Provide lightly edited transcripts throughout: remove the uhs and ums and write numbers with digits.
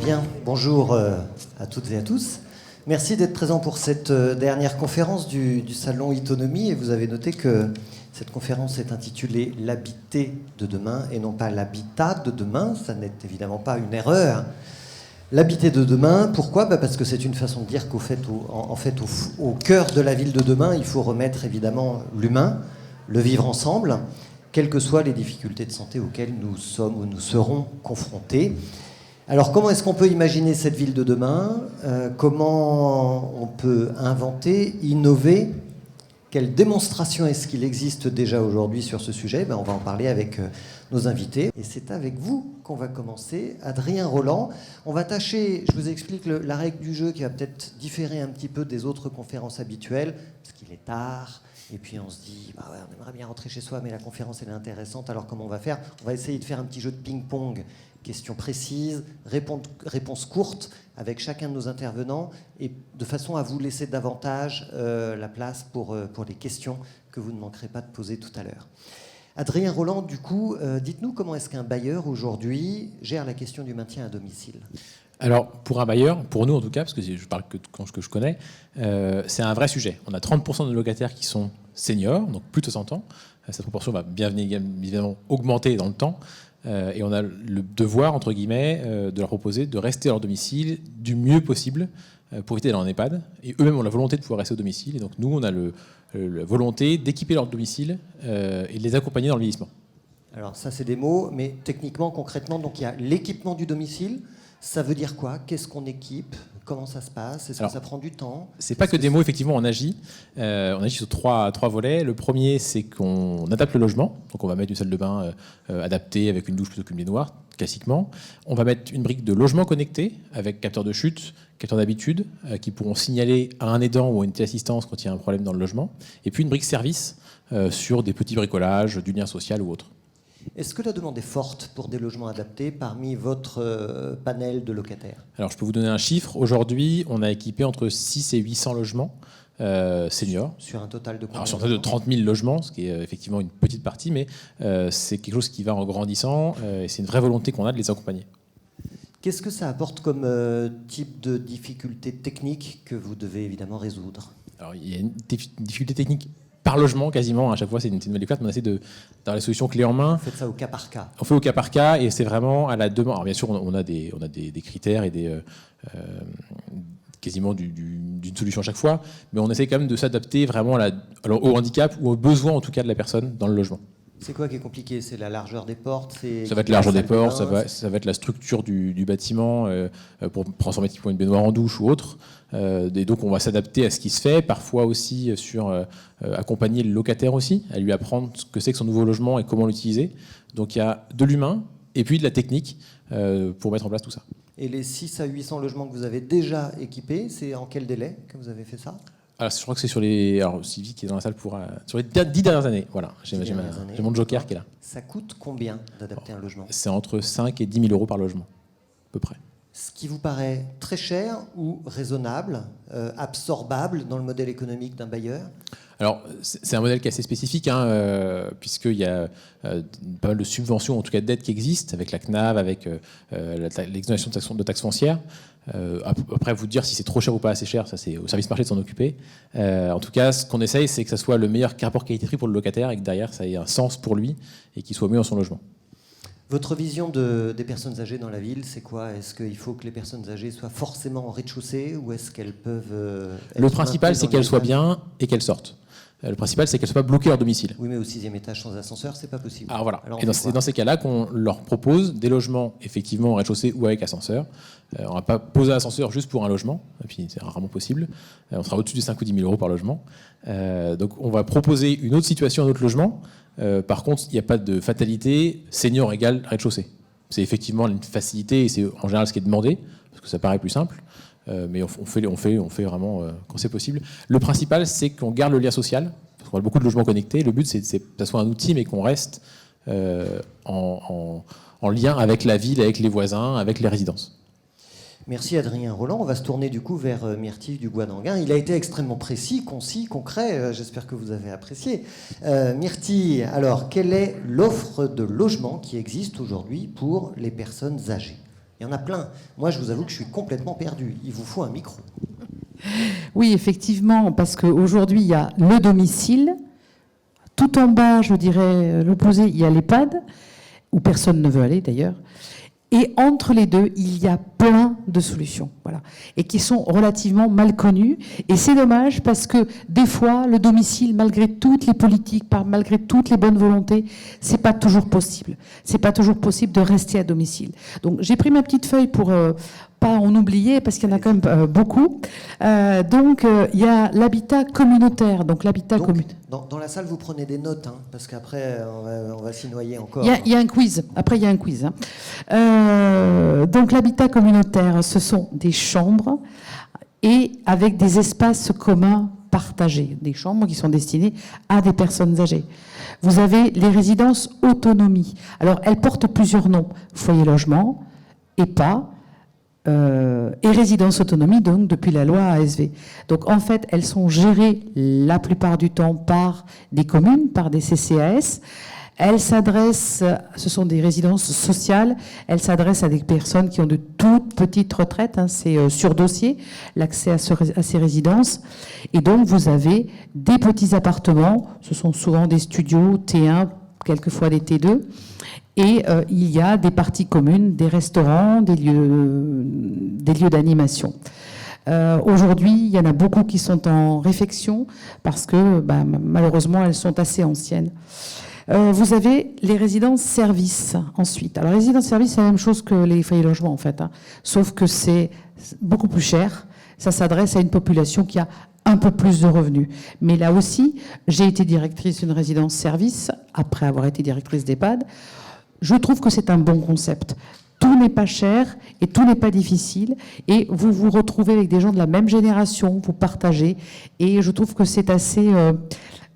Bien, bonjour à toutes et à tous. Merci d'être présents pour cette dernière conférence du Salon Itonomie. Et vous avez noté que cette conférence est intitulée « L'habité de demain » et non pas « l'habitat de demain ». Ça n'est évidemment pas une erreur. L'habité de demain, pourquoi ? Parce que c'est une façon de dire au cœur de la ville de demain, il faut remettre évidemment l'humain, le vivre ensemble, quelles que soient les difficultés de santé auxquelles nous sommes ou nous serons confrontés. Alors, comment est-ce qu'on peut imaginer cette ville de demain ? Comment on peut inventer, innover ? Quelle démonstration est-ce qu'il existe déjà aujourd'hui sur ce sujet ? On va en parler avec nos invités. Et c'est avec vous qu'on va commencer. Adrien Roland, on va tâcher, je vous explique la règle du jeu qui va peut-être différer un petit peu des autres conférences habituelles, parce qu'il est tard. Et puis on se dit, on aimerait bien rentrer chez soi, mais la conférence elle est intéressante, alors comment on va faire ? On va essayer de faire un petit jeu de ping-pong, questions précises, réponses courtes, avec chacun de nos intervenants, et de façon à vous laisser davantage la place pour les questions que vous ne manquerez pas de poser tout à l'heure. Adrien Roland, du coup, dites-nous comment est-ce qu'un bailleur aujourd'hui gère la question du maintien à domicile ? Alors, pour un bailleur, pour nous en tout cas, parce que je parle que de ce que je connais, c'est un vrai sujet. On a 30% de locataires qui sont seniors, donc plus de 60 ans. Cette proportion va bien évidemment augmenter dans le temps. Et on a le devoir, entre guillemets, de leur proposer de rester à leur domicile du mieux possible pour éviter d'aller en EHPAD. Et eux-mêmes ont la volonté de pouvoir rester au domicile. Et donc nous, on a la volonté d'équiper leur domicile et de les accompagner dans le vieillissement. Alors ça, c'est des mots, mais techniquement, concrètement, donc il y a l'équipement du domicile. Ça veut dire quoi ? Qu'est-ce qu'on équipe ? Comment ça se passe ? Est-ce que ça prend du temps ? C'est pas que des mots, effectivement, on agit. On agit sur trois volets. Le premier, c'est qu'on adapte le logement. Donc on va mettre une salle de bain adaptée avec une douche plutôt qu'une baignoire, classiquement. On va mettre une brique de logement connecté avec capteur de chute, capteur d'habitude, qui pourront signaler à un aidant ou à une téléassistance quand il y a un problème dans le logement. Et puis une brique service sur des petits bricolages, du lien social ou autre. Est-ce que la demande est forte pour des logements adaptés parmi votre panel de locataires ? Alors, je peux vous donner un chiffre. Aujourd'hui, on a équipé entre 6 et 800 logements seniors. Sur un total de combien ? Alors, sur un total de 30 000 logements, ce qui est effectivement une petite partie, mais c'est quelque chose qui va en grandissant et c'est une vraie volonté qu'on a de les accompagner. Qu'est-ce que ça apporte comme type de difficulté technique que vous devez évidemment résoudre ? Alors, il y a une difficulté technique par logement, quasiment. À chaque fois, c'est une nouvelle découverte, mais on essaie d'avoir les solutions clés en main. Vous faites ça au cas par cas ? On fait au cas par cas, et c'est vraiment à la demande. Alors, bien sûr, on a des critères et quasiment d'une solution à chaque fois, mais on essaie quand même de s'adapter vraiment au handicap ou aux besoins, en tout cas, de la personne dans le logement. C'est quoi qui est compliqué ? C'est la largeur des portes ? Ça va être la largeur des portes, ça va être la structure du bâtiment pour transformer typiquement une baignoire en douche ou autre. Et donc on va s'adapter à ce qui se fait, parfois aussi sur accompagner le locataire aussi, à lui apprendre ce que c'est que son nouveau logement et comment l'utiliser. Donc il y a de l'humain et puis de la technique pour mettre en place tout ça. Et les 6 à 800 logements que vous avez déjà équipés, c'est en quel délai que vous avez fait ça ? Alors, je crois que c'est sur les... Alors, Sylvie qui est dans la salle sur les 10 dernières années. Voilà, j'ai mon joker qui est là. Ça coûte combien d'adapter un logement ? C'est entre 5 et 10 000 euros par logement, à peu près. Ce qui vous paraît très cher ou raisonnable, absorbable dans le modèle économique d'un bailleur ? Alors, c'est un modèle qui est assez spécifique, puisqu'il y a pas mal de subventions, en tout cas d'aides qui existent, avec la CNAV, avec l'exonération de taxes foncières. Après, vous dire si c'est trop cher ou pas assez cher, ça c'est au service marché de s'en occuper. En tout cas, ce qu'on essaye, c'est que ça soit le meilleur rapport qualité-prix pour le locataire et que derrière, ça ait un sens pour lui et qu'il soit mieux dans son logement. Votre vision des personnes âgées dans la ville, c'est quoi ? Est-ce qu'il faut que les personnes âgées soient forcément en rez-de-chaussée ou est-ce qu'elles peuvent... Le principal, c'est qu'elles soient bien et qu'elles sortent. Le principal, c'est qu'elles ne soient pas bloquées à leur domicile. Oui, mais au 6e étage sans ascenseur, c'est pas possible. Alors voilà. Et c'est dans ces cas-là qu'on leur propose des logements, effectivement, en rez-de-chaussée ou avec ascenseur. On ne va pas poser un ascenseur juste pour un logement, et puis c'est rarement possible. On sera au-dessus de 5 ou 10 000 euros par logement. Donc on va proposer une autre situation, un autre logement. Par contre, il n'y a pas de fatalité senior égale rez-de-chaussée. C'est effectivement une facilité, et c'est en général ce qui est demandé, parce que ça paraît plus simple. Mais on fait vraiment quand c'est possible. Le principal, c'est qu'on garde le lien social, parce qu'on a beaucoup de logements connectés. Le but, c'est que ça soit un outil, mais qu'on reste en lien avec la ville, avec les voisins, avec les résidences. Merci Adrien Roland. On va se tourner du coup vers Myrtille Dubois-Danguin. Il a été extrêmement précis, concis, concret. J'espère que vous avez apprécié. Myrtille, alors, quelle est l'offre de logement qui existe aujourd'hui pour les personnes âgées ? Il y en a plein. Moi, je vous avoue que je suis complètement perdu. Il vous faut un micro. Oui, effectivement, parce qu'aujourd'hui, il y a le domicile. Tout en bas, je dirais, l'opposé, il y a l'EHPAD, où personne ne veut aller d'ailleurs. Et entre les deux, il y a plein de solutions, voilà, et qui sont relativement mal connues. Et c'est dommage parce que des fois, le domicile, malgré toutes les politiques, malgré toutes les bonnes volontés, c'est pas toujours possible. C'est pas toujours possible de rester à domicile. Donc, j'ai pris ma petite feuille pour pas en oublier parce qu'il y en a quand même beaucoup. Donc, il y a l'habitat communautaire. Donc, l'habitat communautaire. Dans la salle, vous prenez des notes, hein, parce qu'après, on va s'y noyer encore. Il y a un quiz. Après, il y a un quiz. Donc, l'habitat communautaire, ce sont des chambres et avec des espaces communs partagés. Des chambres qui sont destinées à des personnes âgées. Vous avez les résidences autonomie. Alors, elles portent plusieurs noms. Foyer logement, EHPAD, et résidence autonomie, donc depuis la loi ASV. Donc en fait, elles sont gérées la plupart du temps par des communes, par des CCAS. Elles s'adressent, ce sont des résidences sociales, elles s'adressent à des personnes qui ont de toutes petites retraites, hein, c'est sur dossier, l'accès à ces résidences. Et donc vous avez des petits appartements, ce sont souvent des studios T1, quelquefois des T2. Et il y a des parties communes, des restaurants, des lieux d'animation. Aujourd'hui, il y en a beaucoup qui sont en réfection parce que malheureusement, elles sont assez anciennes. Vous avez les résidences-services ensuite. Alors, les résidences-services, c'est la même chose que les foyers logements, en fait, hein, sauf que c'est beaucoup plus cher. Ça s'adresse à une population qui a un peu plus de revenus. Mais là aussi, j'ai été directrice d'une résidence-service après avoir été directrice d'EHPAD. Je trouve que c'est un bon concept. Tout n'est pas cher et tout n'est pas difficile. Et vous vous retrouvez avec des gens de la même génération, vous partagez. Et je trouve que c'est assez...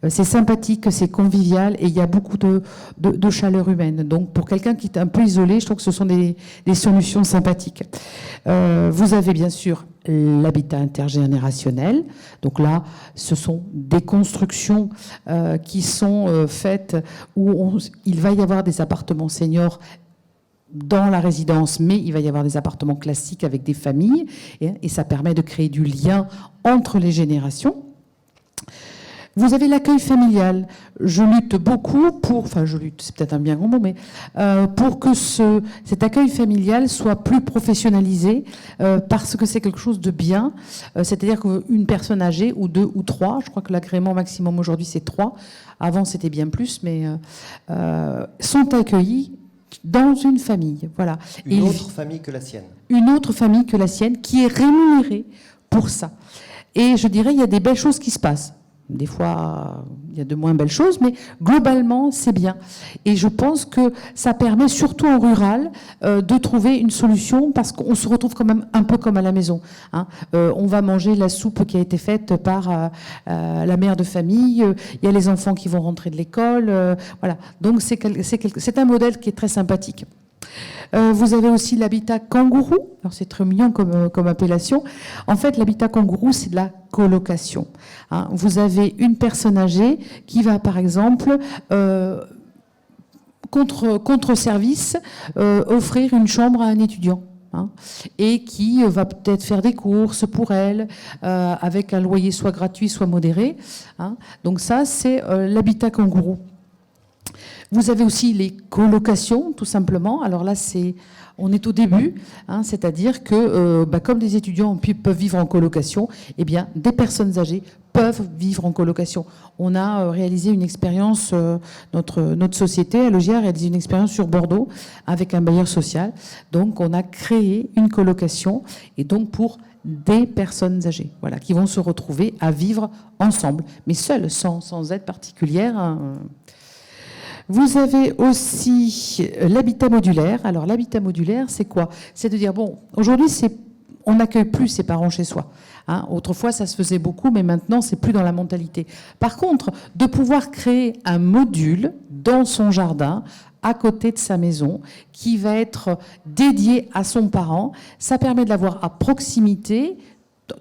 c'est sympathique, c'est convivial et il y a beaucoup de chaleur humaine. Donc pour quelqu'un qui est un peu isolé, je trouve que ce sont des solutions sympathiques. Vous avez bien sûr l'habitat intergénérationnel. Donc là, ce sont des constructions qui sont faites où il va y avoir des appartements seniors dans la résidence, mais il va y avoir des appartements classiques avec des familles et ça permet de créer du lien entre les générations. Vous avez l'accueil familial. Je lutte beaucoup pour, enfin je lutte, c'est peut-être un bien grand mot, mais pour que cet accueil familial soit plus professionnalisé, parce que c'est quelque chose de bien. C'est-à-dire qu'une personne âgée, ou 2 ou 3, je crois que l'agrément maximum aujourd'hui c'est 3, avant c'était bien plus, mais sont accueillis dans une famille. Voilà. Une autre famille que la sienne. Une autre famille que la sienne, qui est rémunérée pour ça. Et je dirais, il y a des belles choses qui se passent. Des fois, il y a de moins belles choses, mais globalement, c'est bien. Et je pense que ça permet, surtout en rural, de trouver une solution, parce qu'on se retrouve quand même un peu comme à la maison. Hein. On va manger la soupe qui a été faite par la mère de famille, il y a les enfants qui vont rentrer de l'école. Voilà. Donc c'est un modèle qui est très sympathique. Vous avez aussi l'habitat kangourou. Alors c'est très mignon comme appellation. En fait, l'habitat kangourou, c'est de la colocation. Hein. Vous avez une personne âgée qui va, par exemple, contre service, offrir une chambre à un étudiant. Hein, et qui va peut-être faire des courses pour elle, avec un loyer soit gratuit, soit modéré. Hein. Donc ça, c'est l'habitat kangourou. Vous avez aussi les colocations, tout simplement. Alors là, on est au début, hein, c'est-à-dire que comme des étudiants peuvent vivre en colocation, eh bien, des personnes âgées peuvent vivre en colocation. On a réalisé une expérience, notre société, Alogia, a réalisé une expérience sur Bordeaux avec un bailleur social. Donc, on a créé une colocation, et donc pour des personnes âgées, voilà, qui vont se retrouver à vivre ensemble, mais seules, sans aide particulière. Hein. Vous avez aussi l'habitat modulaire. Alors l'habitat modulaire, c'est quoi? C'est de dire, bon, aujourd'hui, on n'accueille plus ses parents chez soi. Hein. Autrefois, ça se faisait beaucoup, mais maintenant, c'est plus dans la mentalité. Par contre, de pouvoir créer un module dans son jardin, à côté de sa maison, qui va être dédié à son parent, ça permet de l'avoir à proximité,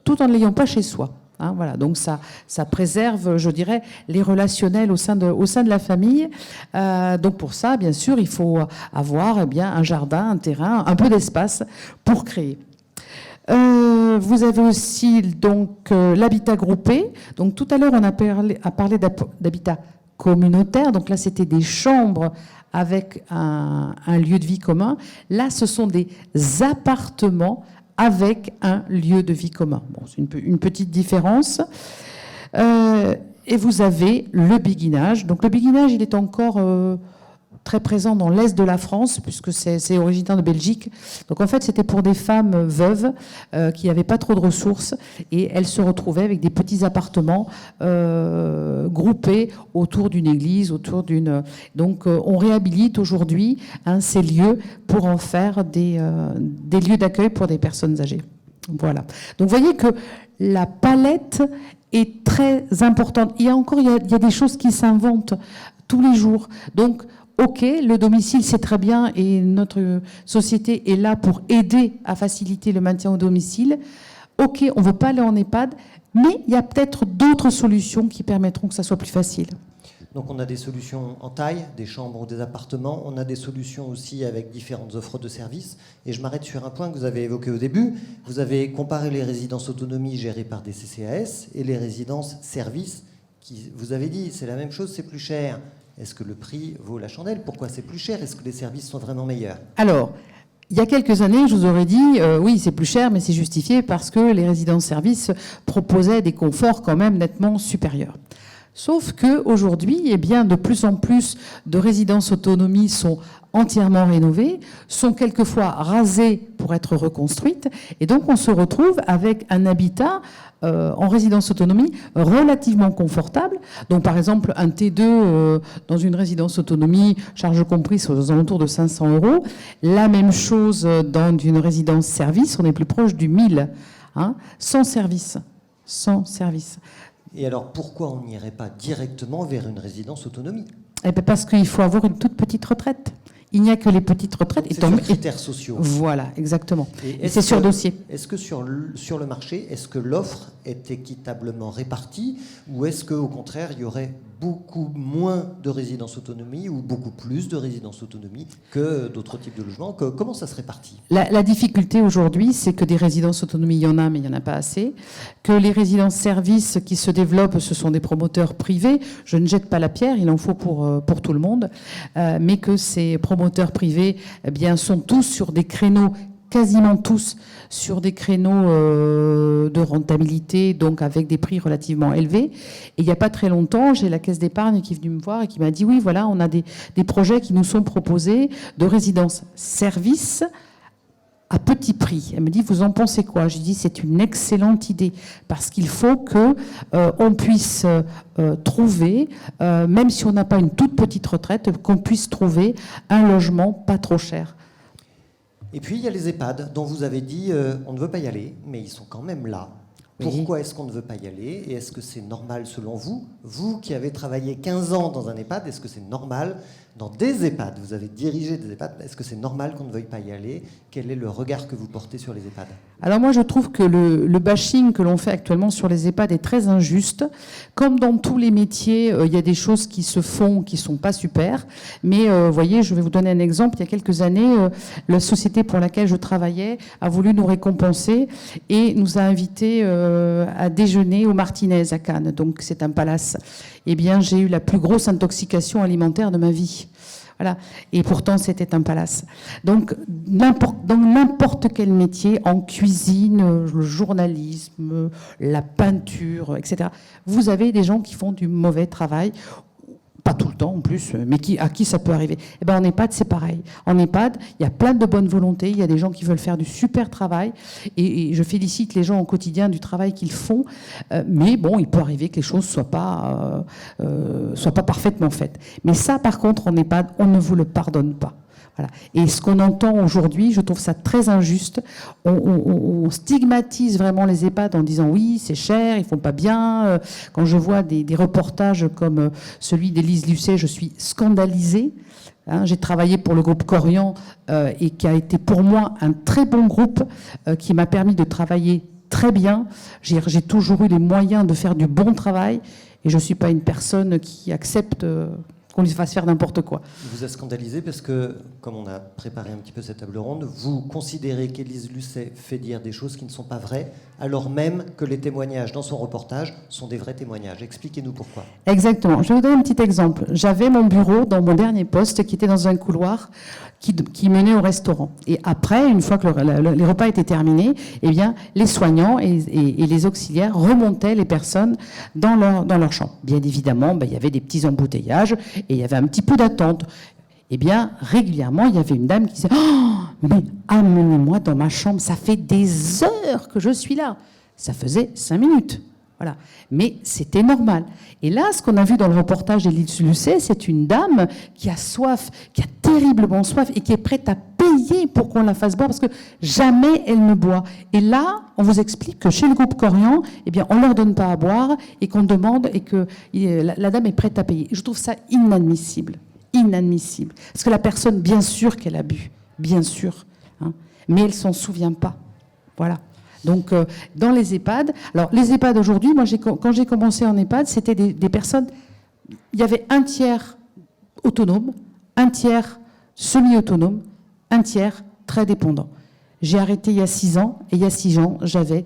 tout en ne l'ayant pas chez soi. Hein, voilà, donc ça préserve, je dirais, les relationnels au sein de la famille. Donc pour ça, bien sûr, il faut avoir un jardin, un terrain, un peu d'espace pour créer. Vous avez aussi donc l'habitat groupé. Donc tout à l'heure, on a parlé d'habitat communautaire. Donc là, c'était des chambres avec un lieu de vie commun. Là, ce sont des appartements avec un lieu de vie commun. Bon, c'est une petite différence. Et vous avez le béguinage. Donc le béguinage, il est encore très présent dans l'est de la France, puisque c'est originaire de Belgique. Donc en fait, c'était pour des femmes veuves qui n'avaient pas trop de ressources, et elles se retrouvaient avec des petits appartements groupés autour d'une église, Donc on réhabilite aujourd'hui ces lieux pour en faire des lieux d'accueil pour des personnes âgées. Voilà. Donc vous voyez que la palette est très importante. Il y a des choses qui s'inventent tous les jours. Donc OK, le domicile, c'est très bien, et notre société est là pour aider à faciliter le maintien au domicile. OK, on ne veut pas aller en EHPAD, mais il y a peut-être d'autres solutions qui permettront que ça soit plus facile. Donc on a des solutions en taille, des chambres ou des appartements. On a des solutions aussi avec différentes offres de services. Et je m'arrête sur un point que vous avez évoqué au début. Vous avez comparé les résidences autonomie gérées par des CCAS et les résidences services qui, vous avez dit, c'est la même chose, c'est plus cher. Est-ce que le prix vaut la chandelle? Pourquoi c'est plus cher? Est-ce que les services sont vraiment meilleurs? Alors, il y a quelques années, je vous aurais dit, oui, c'est plus cher, mais c'est justifié parce que les résidences-services proposaient des conforts quand même nettement supérieurs. Sauf qu'aujourd'hui, de plus en plus de résidences autonomie sont entièrement rénovées, sont quelquefois rasées pour être reconstruites, et donc on se retrouve avec un habitat en résidence autonomie relativement confortable. Donc par exemple, un T2 dans une résidence autonomie, charge comprise aux alentours de 500 €. La même chose dans une résidence service, on est plus proche du 1000, sans service. Sans service. Et alors, pourquoi on n'irait pas directement vers une résidence autonomie? Parce qu'il faut avoir une toute petite retraite. Il n'y a que les petites retraites. C'est sur critères sociaux. Voilà, exactement. Et c'est sur dossier. Est-ce que sur le marché, est-ce que l'offre est équitablement répartie, ou est-ce qu'au contraire, il y aurait beaucoup moins de résidences autonomie ou beaucoup plus de résidences autonomie que d'autres types de logements? Comment ça se répartit? La difficulté aujourd'hui, c'est que des résidences autonomie, il y en a, mais il n'y en a pas assez. Que les résidences services qui se développent, ce sont des promoteurs privés. Je ne jette pas la pierre, il en faut pour tout le monde. Mais que ces promoteurs privés sont tous sur des créneaux, quasiment tous sur des créneaux de rentabilité, donc avec des prix relativement élevés. Et il n'y a pas très longtemps, j'ai la Caisse d'épargne qui est venue me voir et qui m'a dit oui, voilà, on a des projets qui nous sont proposés de résidences services à petit prix. Elle me dit, vous en pensez quoi? Je lui dis, c'est une excellente idée, parce qu'il faut que on puisse trouver, même si on n'a pas une toute petite retraite, qu'on puisse trouver un logement pas trop cher. Et puis, il y a les EHPAD, dont vous avez dit on ne veut pas y aller, mais ils sont quand même là. Pourquoi est-ce qu'on ne veut pas y aller? Et est-ce que c'est normal selon vous? Vous qui avez travaillé 15 ans dans un EHPAD, est-ce que c'est normal dans des EHPAD? Vous avez dirigé des EHPAD. Est-ce que c'est normal qu'on ne veuille pas y aller? Quel est le regard que vous portez sur les EHPAD? Alors moi, je trouve que le bashing que l'on fait actuellement sur les EHPAD est très injuste. Comme dans tous les métiers, il y a des choses qui se font qui ne sont pas super. Mais vous voyez, je vais vous donner un exemple. Il y a quelques années, la société pour laquelle je travaillais a voulu nous récompenser et nous a invités à déjeuner au Martinez à Cannes. Donc c'est un palace. Eh bien, j'ai eu la plus grosse intoxication alimentaire de ma vie. Voilà. Et pourtant, c'était un palace. Donc, dans n'importe quel métier, en cuisine, le journalisme, la peinture, etc., vous avez des gens qui font du mauvais travail. Pas tout le temps en plus, mais à qui ça peut arriver. Eh ben, en EHPAD, c'est pareil. En EHPAD, il y a plein de bonnes volontés, il y a des gens qui veulent faire du super travail, et je félicite les gens au quotidien du travail qu'ils font, mais bon, il peut arriver que les choses soient pas parfaitement faites. Mais ça, par contre, en EHPAD, on ne vous le pardonne pas. Voilà. Et ce qu'on entend aujourd'hui, je trouve ça très injuste. On stigmatise vraiment les EHPAD en disant oui, c'est cher, ils font pas bien. Quand je vois des reportages comme celui d'Élise Lucet, je suis scandalisée. J'ai travaillé pour le groupe Corian et qui a été pour moi un très bon groupe qui m'a permis de travailler très bien. J'ai toujours eu les moyens de faire du bon travail et je ne suis pas une personne qui accepte qu'on lui fasse faire n'importe quoi. Il vous a scandalisé parce que, comme on a préparé un petit peu cette table ronde, vous considérez qu'Élise Lucet fait dire des choses qui ne sont pas vraies, alors même que les témoignages dans son reportage sont des vrais témoignages. Expliquez-nous pourquoi. Exactement. Je vais vous donner un petit exemple. J'avais mon bureau dans mon dernier poste qui était dans un couloir qui menait au restaurant. Et après, une fois que les repas étaient terminés, eh bien, les soignants et les auxiliaires remontaient les personnes dans leur chambre. Bien évidemment, il y avait des petits embouteillages et il y avait un petit peu d'attente. Eh bien, régulièrement, il y avait une dame qui disait « Oh, mais amenez-moi dans ma chambre, ça fait des heures que je suis là. » Ça faisait 5 minutes. Voilà. Mais c'était normal. Et là, ce qu'on a vu dans le reportage d'Élise Lucet, c'est une dame qui a soif, qui a terriblement soif et qui est prête à payer pour qu'on la fasse boire parce que jamais elle ne boit. Et là, on vous explique que chez le groupe Corian, eh bien, on ne leur donne pas à boire et qu'on demande et que la dame est prête à payer. Je trouve ça inadmissible. Inadmissible. Parce que la personne, bien sûr qu'elle a bu. Bien sûr. Hein, mais elle ne s'en souvient pas. Voilà. Donc, dans les EHPAD, alors les EHPAD aujourd'hui, moi, quand j'ai commencé en EHPAD, c'était des personnes, il y avait un tiers autonome, un tiers semi-autonome, un tiers très dépendant. J'ai arrêté il y a 6 ans, et il y a 6 ans, j'avais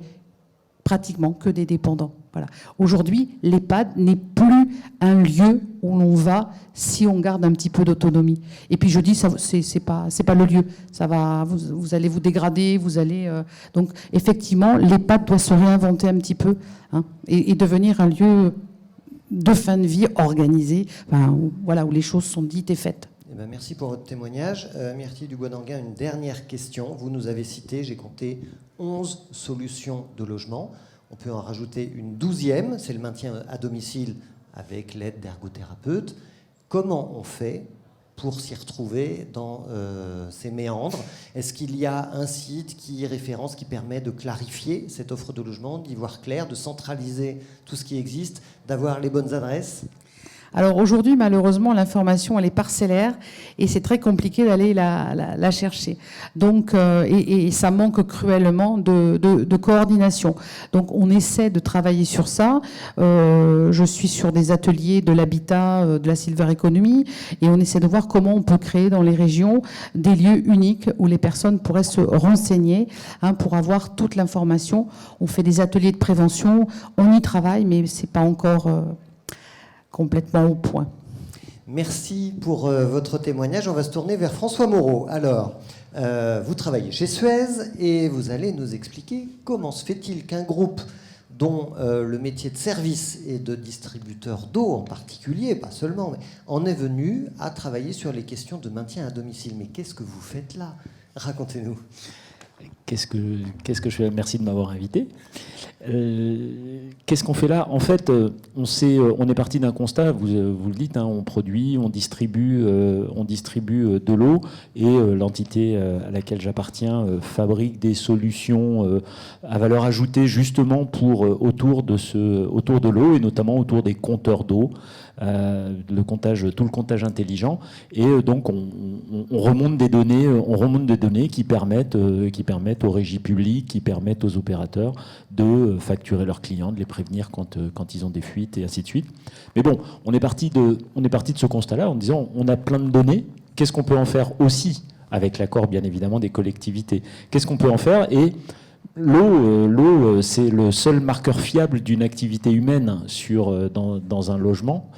pratiquement que des dépendants. Voilà. Aujourd'hui, l'EHPAD n'est plus un lieu où l'on va si on garde un petit peu d'autonomie. Et puis je dis, c'est pas le lieu. Ça va, vous allez vous dégrader, vous allez. Donc effectivement, l'EHPAD doit se réinventer un petit peu, hein, et devenir un lieu de fin de vie organisé, voilà, où les choses sont dites et faites. Eh bien, merci pour votre témoignage. Myrtille Dubois-Danguin, une dernière question. Vous nous avez cité, j'ai compté 11 solutions de logement. On peut en rajouter une 12e, c'est le maintien à domicile avec l'aide d'ergothérapeutes. Comment on fait pour s'y retrouver dans ces méandres? Est-ce qu'il y a un site qui référence, qui permet de clarifier cette offre de logement, d'y voir clair, de centraliser tout ce qui existe, d'avoir les bonnes adresses? Alors aujourd'hui, malheureusement, l'information, elle est parcellaire et c'est très compliqué d'aller la chercher. Donc, et ça manque cruellement de coordination. Donc, on essaie de travailler sur ça. Je suis sur des ateliers de l'habitat, de la Silver Economy, et on essaie de voir comment on peut créer dans les régions des lieux uniques où les personnes pourraient se renseigner, hein, pour avoir toute l'information. On fait des ateliers de prévention, on y travaille, mais c'est pas encore complètement au point. Merci pour votre témoignage. On va se tourner vers François Moreau. Alors, vous travaillez chez Suez et vous allez nous expliquer comment se fait-il qu'un groupe dont le métier de service et de distributeur d'eau en particulier, pas seulement, mais en est venu à travailler sur les questions de maintien à domicile. Mais qu'est-ce que vous faites là? Racontez-nous. Qu'est-ce que je fais? Merci de m'avoir invité. Qu'est-ce qu'on fait là? En fait, on est parti d'un constat, vous le dites, hein, on produit, on distribue de l'eau, et l'entité à laquelle j'appartiens fabrique des solutions à valeur ajoutée justement autour de l'eau, et notamment autour des compteurs d'eau. Tout le comptage intelligent, et donc on remonte des données qui permettent aux régies publiques, qui permettent aux opérateurs de facturer leurs clients, de les prévenir quand ils ont des fuites, et ainsi de suite. Mais bon, on est parti de ce constat-là en disant on a plein de données, qu'est-ce qu'on peut en faire aussi, avec l'accord bien évidemment des collectivités, qu'est-ce qu'on peut en faire? Et l'eau, c'est le seul marqueur fiable d'une activité humaine dans un logement.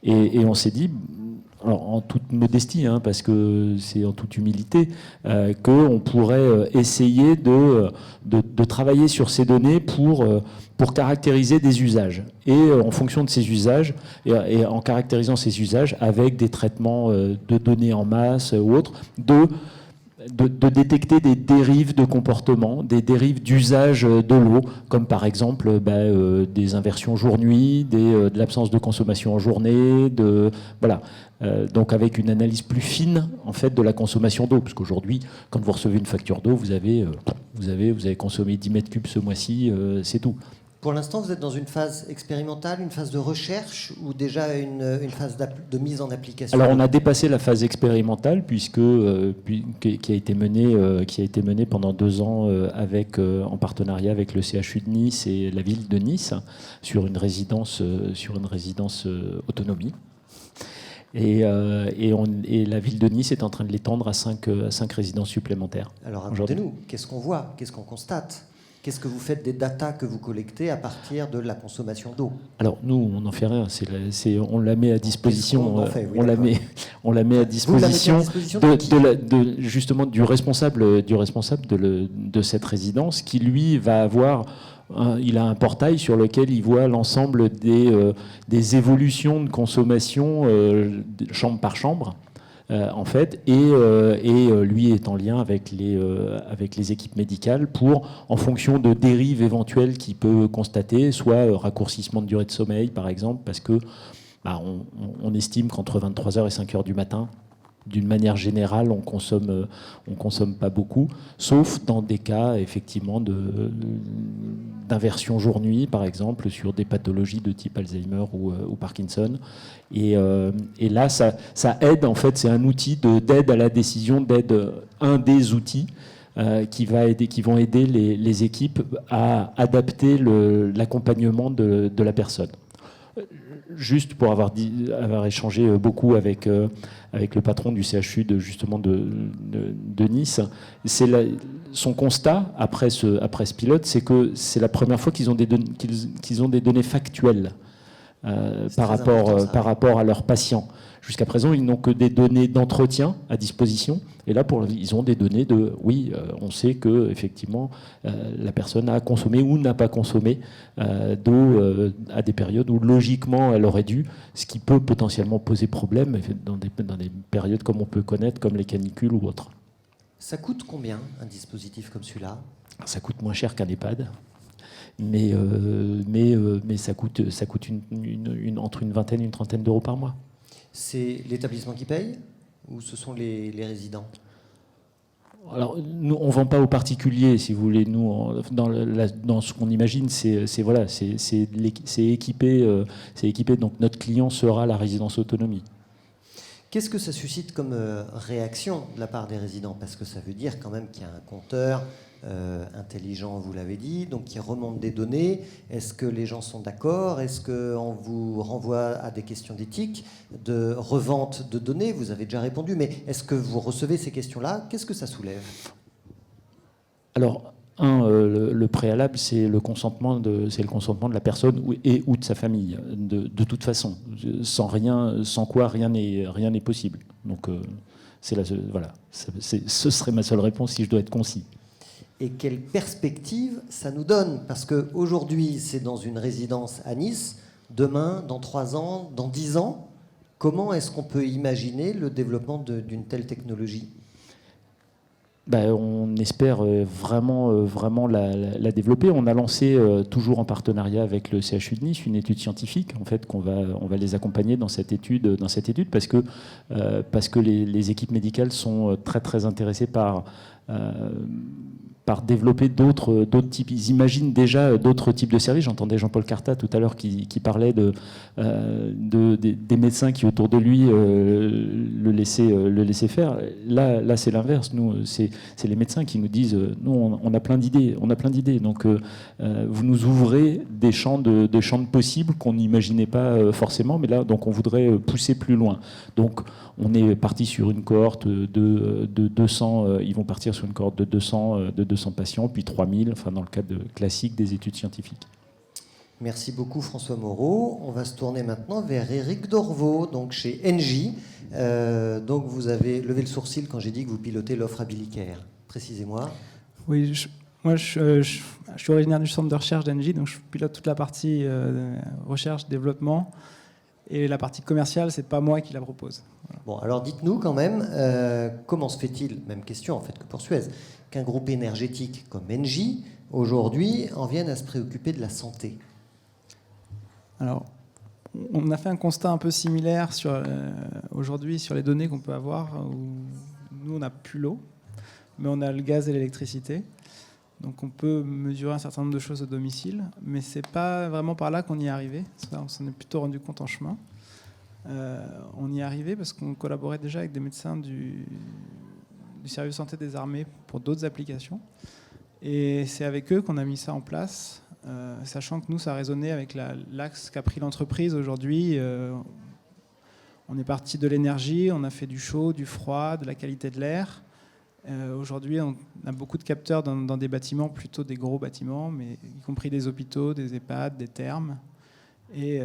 Et on s'est dit, alors en toute modestie, hein, parce que c'est en toute humilité, qu'on pourrait essayer de travailler sur ces données pour caractériser des usages. Et en fonction de ces usages, et en caractérisant ces usages avec des traitements de données en masse ou autres, de détecter des dérives de comportement, des dérives d'usage de l'eau, comme par exemple des inversions jour-nuit, de l'absence de consommation en journée, voilà. Donc avec une analyse plus fine en fait de la consommation d'eau, parce qu'aujourd'hui, quand vous recevez une facture d'eau, vous avez consommé 10 mètres cubes ce mois-ci, c'est tout. Pour l'instant, vous êtes dans une phase expérimentale, une phase de recherche ou déjà une phase de mise en application? Alors on a dépassé la phase expérimentale qui a été menée pendant 2 ans en partenariat avec le CHU de Nice et la ville de Nice sur une résidence autonomie. Et la ville de Nice est en train de l'étendre à 5 résidences supplémentaires. Alors racontez-nous, qu'est-ce qu'on voit, qu'est-ce qu'on constate? Qu'est-ce que vous faites des datas que vous collectez à partir de la consommation d'eau? Alors nous, on n'en fait rien. On la met à disposition. On la met à disposition justement du responsable de cette résidence qui lui va avoir. Il a un portail sur lequel il voit l'ensemble des évolutions de consommation chambre par chambre. En fait, lui est en lien avec les équipes médicales en fonction de dérives éventuelles qu'il peut constater, soit raccourcissement de durée de sommeil, par exemple, parce que on estime qu'entre 23h et 5h du matin, d'une manière générale, on consomme pas beaucoup, sauf dans des cas effectivement d'inversion jour-nuit, par exemple, sur des pathologies de type Alzheimer ou Parkinson. Et là, ça aide, en fait, c'est un outil d'aide à la décision, un des outils qui vont aider les équipes à adapter l'accompagnement de la personne. Juste pour avoir échangé beaucoup avec le patron du CHU de Nice, son constat après ce pilote, c'est que c'est la première fois qu'ils ont des données factuelles par rapport à leurs patients. Jusqu'à présent, ils n'ont que des données d'entretien à disposition. Et là, ils ont des données on sait que effectivement, la personne a consommé ou n'a pas consommé d'eau à des périodes où logiquement elle aurait dû, ce qui peut potentiellement poser problème dans des périodes comme on peut connaître, comme les canicules ou autres. Ça coûte combien un dispositif comme celui-là? Ça coûte moins cher qu'un EHPAD. Mais ça coûte entre une vingtaine et une trentaine d'euros par mois. C'est l'établissement qui paye ou ce sont les résidents? Alors, nous, on ne vend pas aux particuliers, si vous voulez. Nous, dans ce qu'on imagine, c'est équipé. Donc, notre client sera la résidence autonomie. Qu'est-ce que ça suscite comme réaction de la part des résidents? Parce que ça veut dire quand même qu'il y a un compteur intelligent, vous l'avez dit, donc qui remonte des données. Est-ce que les gens sont d'accord? Est-ce qu'on vous renvoie à des questions d'éthique, de revente de données? Vous avez déjà répondu, mais est-ce que vous recevez ces questions-là? Qu'est-ce que ça soulève? Alors, le préalable, c'est le consentement de la personne ou de sa famille, de toute façon. Sans quoi rien n'est possible. Donc, ce serait ma seule réponse si je dois être concis. Et quelle perspective ça nous donne? Parce qu'aujourd'hui, c'est dans une résidence à Nice. Demain, dans 3 ans, dans 10 ans, comment est-ce qu'on peut imaginer le développement d'une telle technologie? On espère vraiment la développer. On a lancé, toujours en partenariat avec le CHU de Nice, une étude scientifique, en fait, on va les accompagner dans cette étude parce que les équipes médicales sont très très intéressées par développer d'autres types. Ils imaginent déjà d'autres types de services. J'entendais Jean-Paul Cartat tout à l'heure qui parlait des médecins qui autour de lui le laissaient faire. Là c'est l'inverse. Nous, c'est les médecins qui nous disent nous on a plein d'idées. Donc vous nous ouvrez des champs de possibles qu'on n'imaginait pas forcément. Mais là donc on voudrait pousser plus loin. Donc on est parti sur une cohorte de 200. Ils vont partir sur une cohorte de 200 patients, puis 3000, enfin dans le cadre classique des études scientifiques. Merci beaucoup François Moreau. On va se tourner maintenant vers Éric Dorvaux, donc chez Engie. Donc vous avez levé le sourcil quand j'ai dit que vous pilotez l'offre Abilicare. Précisez-moi. Oui, moi je suis originaire du centre de recherche d'Engie, donc je pilote toute la partie recherche, développement. Et la partie commerciale, c'est pas moi qui la propose. Voilà. Bon, alors dites-nous quand même, comment se fait-il, même question en fait que pour Suez, qu'un groupe énergétique comme Engie, aujourd'hui, en vienne à se préoccuper de la santé? Alors, on a fait un constat un peu similaire aujourd'hui sur les données qu'on peut avoir, où nous, on n'a plus l'eau, mais on a le gaz et l'électricité. Donc on peut mesurer un certain nombre de choses au domicile, mais c'est pas vraiment par là qu'on y est arrivé. Ça, on s'en est plutôt rendu compte en chemin. On y est arrivé parce qu'on collaborait déjà avec des médecins du service de santé des armées pour d'autres applications. Et c'est avec eux qu'on a mis ça en place, sachant que nous, ça résonnait avec l'axe qu'a pris l'entreprise aujourd'hui. On est parti de l'énergie, on a fait du chaud, du froid, de la qualité de l'air. Aujourd'hui, on a beaucoup de capteurs dans des bâtiments, plutôt des gros bâtiments, mais y compris des hôpitaux, des EHPAD, des thermes. Et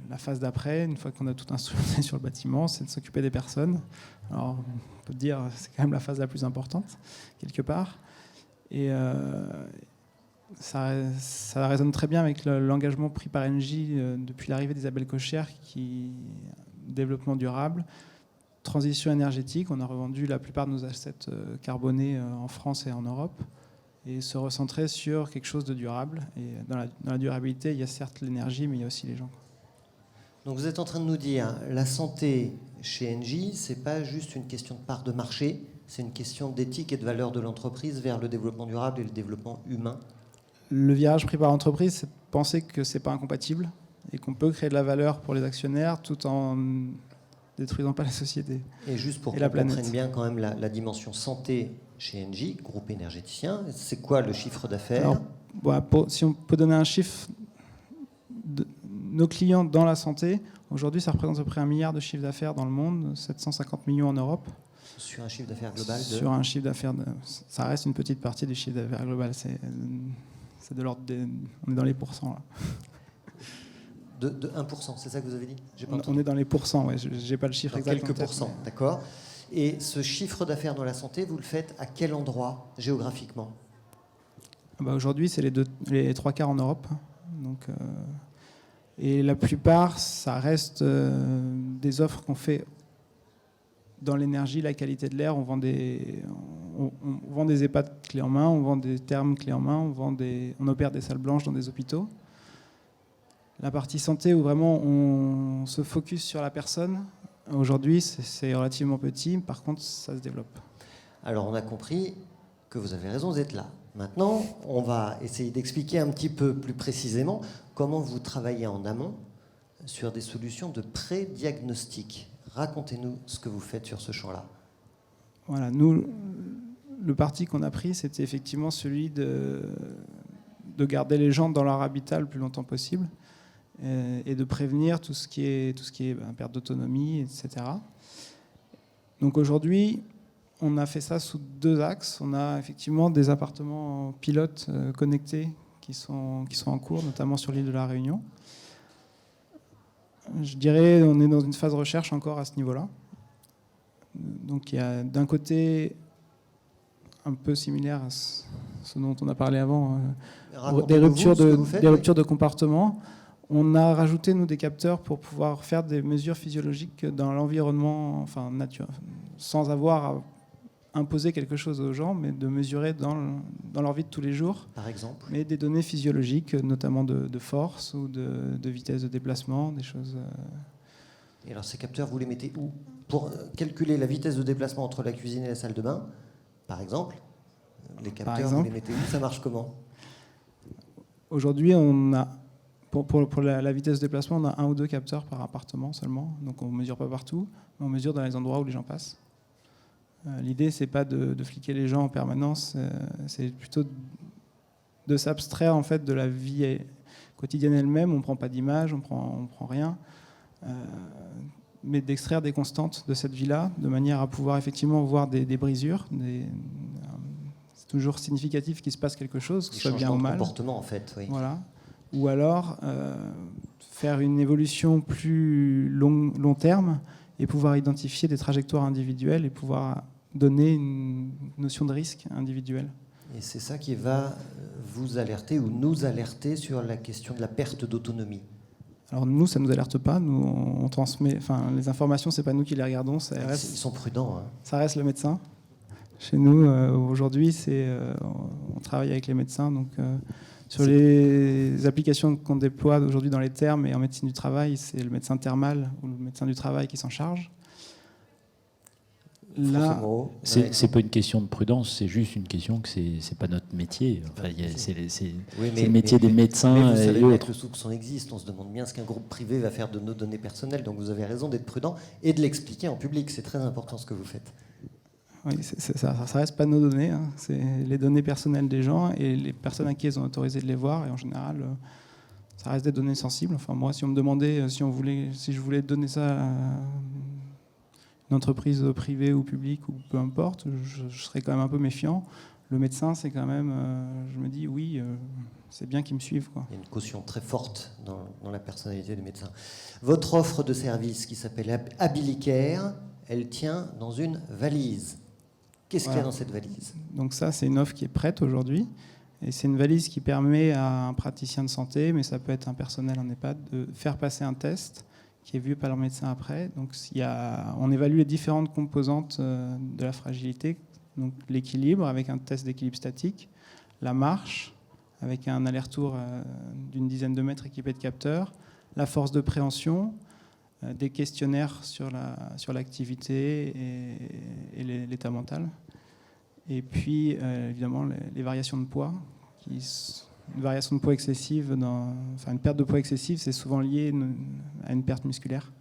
la phase d'après, une fois qu'on a tout instrumenté sur le bâtiment, c'est de s'occuper des personnes. Alors, on peut dire que c'est quand même la phase la plus importante, quelque part. Et ça résonne très bien avec l'engagement pris par Engie depuis l'arrivée d'Isabelle Kocher, qui développement durable, transition énergétique. On a revendu la plupart de nos assets carbonés en France et en Europe, et se recentrer sur quelque chose de durable. Et dans la durabilité, il y a certes l'énergie, mais il y a aussi les gens. Donc vous êtes en train de nous dire, la santé chez Engie, c'est pas juste une question de part de marché, c'est une question d'éthique et de valeur de l'entreprise vers le développement durable et le développement humain. Le virage pris par l'entreprise, c'est de penser que c'est pas incompatible et qu'on peut créer de la valeur pour les actionnaires tout en détruisant pas la société. Et juste pour qu'on comprenne bien quand même la dimension santé chez Engie, groupe énergéticien, c'est quoi le chiffre d'affaires? Alors, voilà, si on peut donner un chiffre, nos clients dans la santé, aujourd'hui, ça représente à peu près 1 milliard de chiffre d'affaires dans le monde, 750 millions en Europe. Sur un chiffre d'affaires global Sur un chiffre d'affaires, ça reste une petite partie du chiffre d'affaires global. C'est de l'ordre on est dans les pourcents là. De 1%, c'est ça que vous avez dit? On est dans les pourcents, ouais. J'ai pas le chiffre exact. Quelques pourcents, mais... d'accord. Et ce chiffre d'affaires dans la santé, vous le faites à quel endroit géographiquement? Aujourd'hui, c'est les 3/4 en Europe. Donc, et la plupart, ça reste des offres qu'on fait dans l'énergie, la qualité de l'air. On vend des EHPAD clés en main, on vend des thermes clés en main, on opère des salles blanches dans des hôpitaux. La partie santé, où vraiment on se focus sur la personne, aujourd'hui, c'est relativement petit. Par contre, ça se développe. Alors, on a compris que vous avez raison d'être là. Maintenant, on va essayer d'expliquer un petit peu plus précisément comment vous travaillez en amont sur des solutions de pré-diagnostic. Racontez-nous ce que vous faites sur ce champ-là. Voilà, nous, le parti qu'on a pris, c'était effectivement celui de garder les gens dans leur habitat le plus longtemps possible et de prévenir tout ce qui est perte d'autonomie, etc. Donc aujourd'hui, on a fait ça sous 2 axes. On a effectivement des appartements pilotes connectés qui sont en cours, notamment sur l'île de la Réunion. Je dirais on est dans une phase recherche encore à ce niveau-là. Donc il y a d'un côté, un peu similaire à ce dont on a parlé avant, des ruptures de comportement. On a rajouté, nous, des capteurs pour pouvoir faire des mesures physiologiques dans l'environnement, enfin nature, sans avoir à imposer quelque chose aux gens, mais de mesurer dans leur vie de tous les jours. Par exemple? Mais des données physiologiques, notamment de force ou de vitesse de déplacement, des choses... Et alors ces capteurs, vous les mettez où? Pour calculer la vitesse de déplacement entre la cuisine et la salle de bain, par exemple, les capteurs, vous les mettez où? Ça marche comment? Aujourd'hui, on a... Pour la vitesse de déplacement, on a 1 ou 2 capteurs par appartement seulement. Donc on ne mesure pas partout, mais on mesure dans les endroits où les gens passent. L'idée, c'est pas de fliquer les gens en permanence, c'est plutôt de s'abstraire en fait de la vie quotidienne elle-même. On prend pas d'image, on prend rien, mais d'extraire des constantes de cette vie-là, de manière à pouvoir effectivement voir des brisures. C'est toujours significatif qu'il se passe quelque chose, que ce soit bien ou mal. Comportement en fait, oui. Voilà. Ou alors faire une évolution plus long terme et pouvoir identifier des trajectoires individuelles et pouvoir donner une notion de risque individuel. Et c'est ça qui va vous alerter ou nous alerter sur la question de la perte d'autonomie. Alors nous, ça ne nous alerte pas. Nous, on transmet... Enfin, les informations, c'est pas nous qui les regardons. Ils sont prudents. Hein. Ça reste le médecin. Chez nous, aujourd'hui, on travaille avec les médecins. Donc, sur les applications qu'on déploie aujourd'hui dans les thermes et en médecine du travail, c'est le médecin thermal ou le médecin du travail qui s'en charge. Là, C'est pas une question de prudence, c'est juste une question que c'est pas notre métier. Enfin, c'est le métier des médecins mais vous savez et bien autres. que le soupçon existe. On se demande bien ce qu'un groupe privé va faire de nos données personnelles. Donc vous avez raison d'être prudent et de l'expliquer en public. C'est très important ce que vous faites. oui, ça reste pas nos données, hein. C'est les données personnelles des gens et les personnes à qui elles ont autorisé de les voir. Et en général, ça reste des données sensibles. Enfin, moi, si on me demandait si je voulais donner ça à une entreprise privée ou publique ou peu importe, je serais quand même un peu méfiant. Le médecin, c'est quand même, je me dis oui, c'est bien qu'ils me suivent, quoi. Il y a une caution très forte dans la personnalité des médecins. Votre offre de service qui s'appelle Abilicare, elle tient dans une valise. Qu'est-ce qu'il y a dans cette valise? Donc ça, c'est une offre qui est prête aujourd'hui. Et c'est une valise qui permet à un praticien de santé, mais ça peut être un personnel en EHPAD, de faire passer un test qui est vu par leur médecin après. Donc on évalue les différentes composantes de la fragilité. Donc l'équilibre avec un test d'équilibre statique, la marche avec un aller-retour d'une dizaine de mètres équipé de capteurs, la force de préhension, des questionnaires sur l'activité et l'état mental. Et puis, évidemment, les variations de poids. Une variation de poids excessive, une perte de poids excessive, c'est souvent lié à une perte musculaire.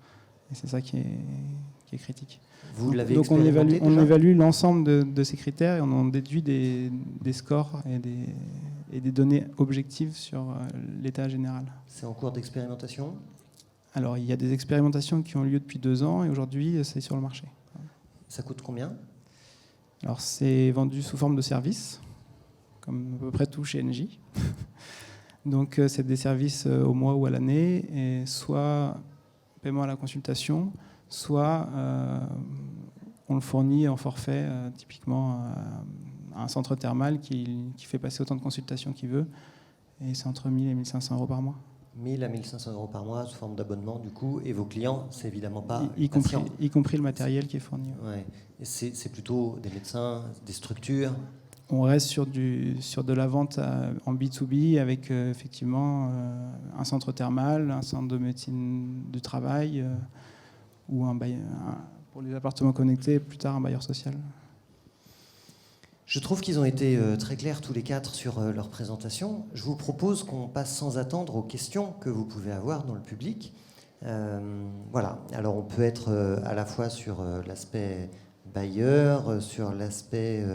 Et c'est ça qui est critique. Vous l'avez Donc on expérimenté déjà évalue l'ensemble de ces critères et on en déduit des scores et des données objectives sur l'état général. C'est en cours d'expérimentation? Alors, il y a des expérimentations qui ont lieu depuis 2 ans et aujourd'hui, c'est sur le marché. Ça coûte combien? Alors, c'est vendu sous forme de service, comme à peu près tout chez Engie. Donc, c'est des services au mois ou à l'année, et soit paiement à la consultation, soit on le fournit en forfait, typiquement à un centre thermal qui fait passer autant de consultations qu'il veut, et c'est entre 1 000 et 1 500 euros par mois. 1 000 à 1 500 euros par mois sous forme d'abonnement, du coup, et vos clients, c'est évidemment pas y compris le matériel qui est fourni. Ouais. Et c'est plutôt des médecins, des structures? On reste sur de la vente en B2B avec effectivement un centre thermal, un centre de médecine du travail ou pour les appartements connectés, plus tard un bailleur social. Je trouve qu'ils ont été très clairs tous les 4 sur leur présentation. Je vous propose qu'on passe sans attendre aux questions que vous pouvez avoir dans le public. Voilà. Alors on peut être à la fois sur l'aspect bailleur, sur l'aspect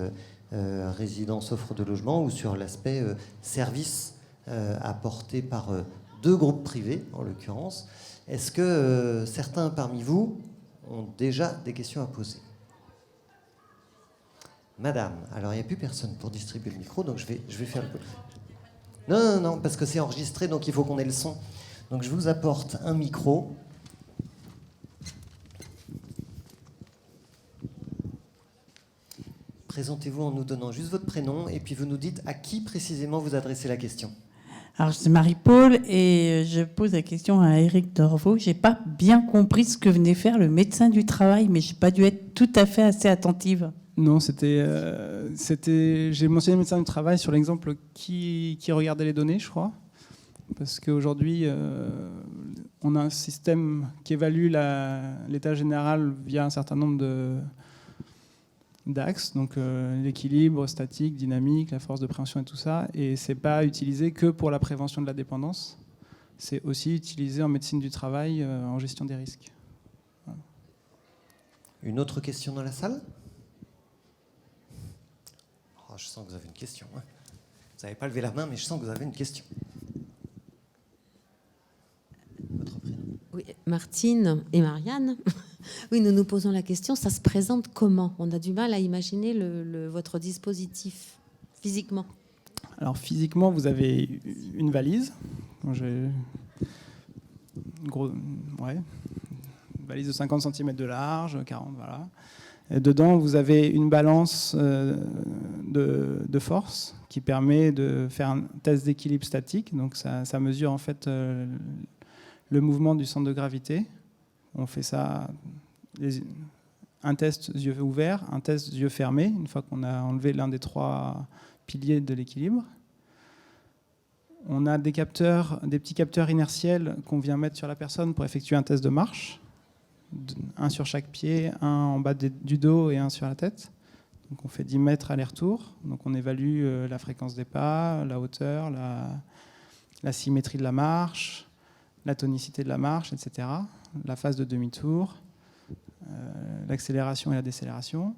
résidence offre de logement ou sur l'aspect service apporté par 2 groupes privés en l'occurrence. Est-ce que certains parmi vous ont déjà des questions à poser? Madame, alors il n'y a plus personne pour distribuer le micro, donc je vais faire le... Non, parce que c'est enregistré, donc il faut qu'on ait le son. Donc je vous apporte un micro. Présentez-vous en nous donnant juste votre prénom, et puis vous nous dites à qui précisément vous adressez la question. Alors, c'est Marie-Paul et je pose la question à Éric Dorvaux. Je n'ai pas bien compris ce que venait faire le médecin du travail, mais je n'ai pas dû être tout à fait assez attentive. Non, j'ai mentionné le médecin du travail sur l'exemple qui regardait les données, je crois. Parce qu'aujourd'hui, on a un système qui évalue l'état général via un certain nombre d'axes, donc l'équilibre statique, dynamique, la force de préhension et tout ça. Et ce n'est pas utilisé que pour la prévention de la dépendance. C'est aussi utilisé en médecine du travail, en gestion des risques. Voilà. Une autre question dans la salle? Oh, je sens que vous avez une question. Hein. Vous n'avez pas levé la main, mais je sens que vous avez une question. Votre prénom? Oui, Martine et Marianne. Oui, nous nous posons la question, ça se présente comment? On a du mal à imaginer votre dispositif physiquement. Alors physiquement, vous avez une valise. Une valise de 50 cm de large, 40, voilà. Et dedans, vous avez une balance de force qui permet de faire un test d'équilibre statique. Donc ça mesure en fait le mouvement du centre de gravité. On fait ça, un test yeux ouverts, un test yeux fermés, une fois qu'on a enlevé l'un des 3 piliers de l'équilibre. On a des petits capteurs inertiels qu'on vient mettre sur la personne pour effectuer un test de marche. un sur chaque pied, un en bas du dos et un sur la tête. Donc on fait 10 mètres aller-retour. Donc on évalue la fréquence des pas, la hauteur, la symétrie de la marche, la tonicité de la marche, etc. La phase de demi-tour, l'accélération et la décélération.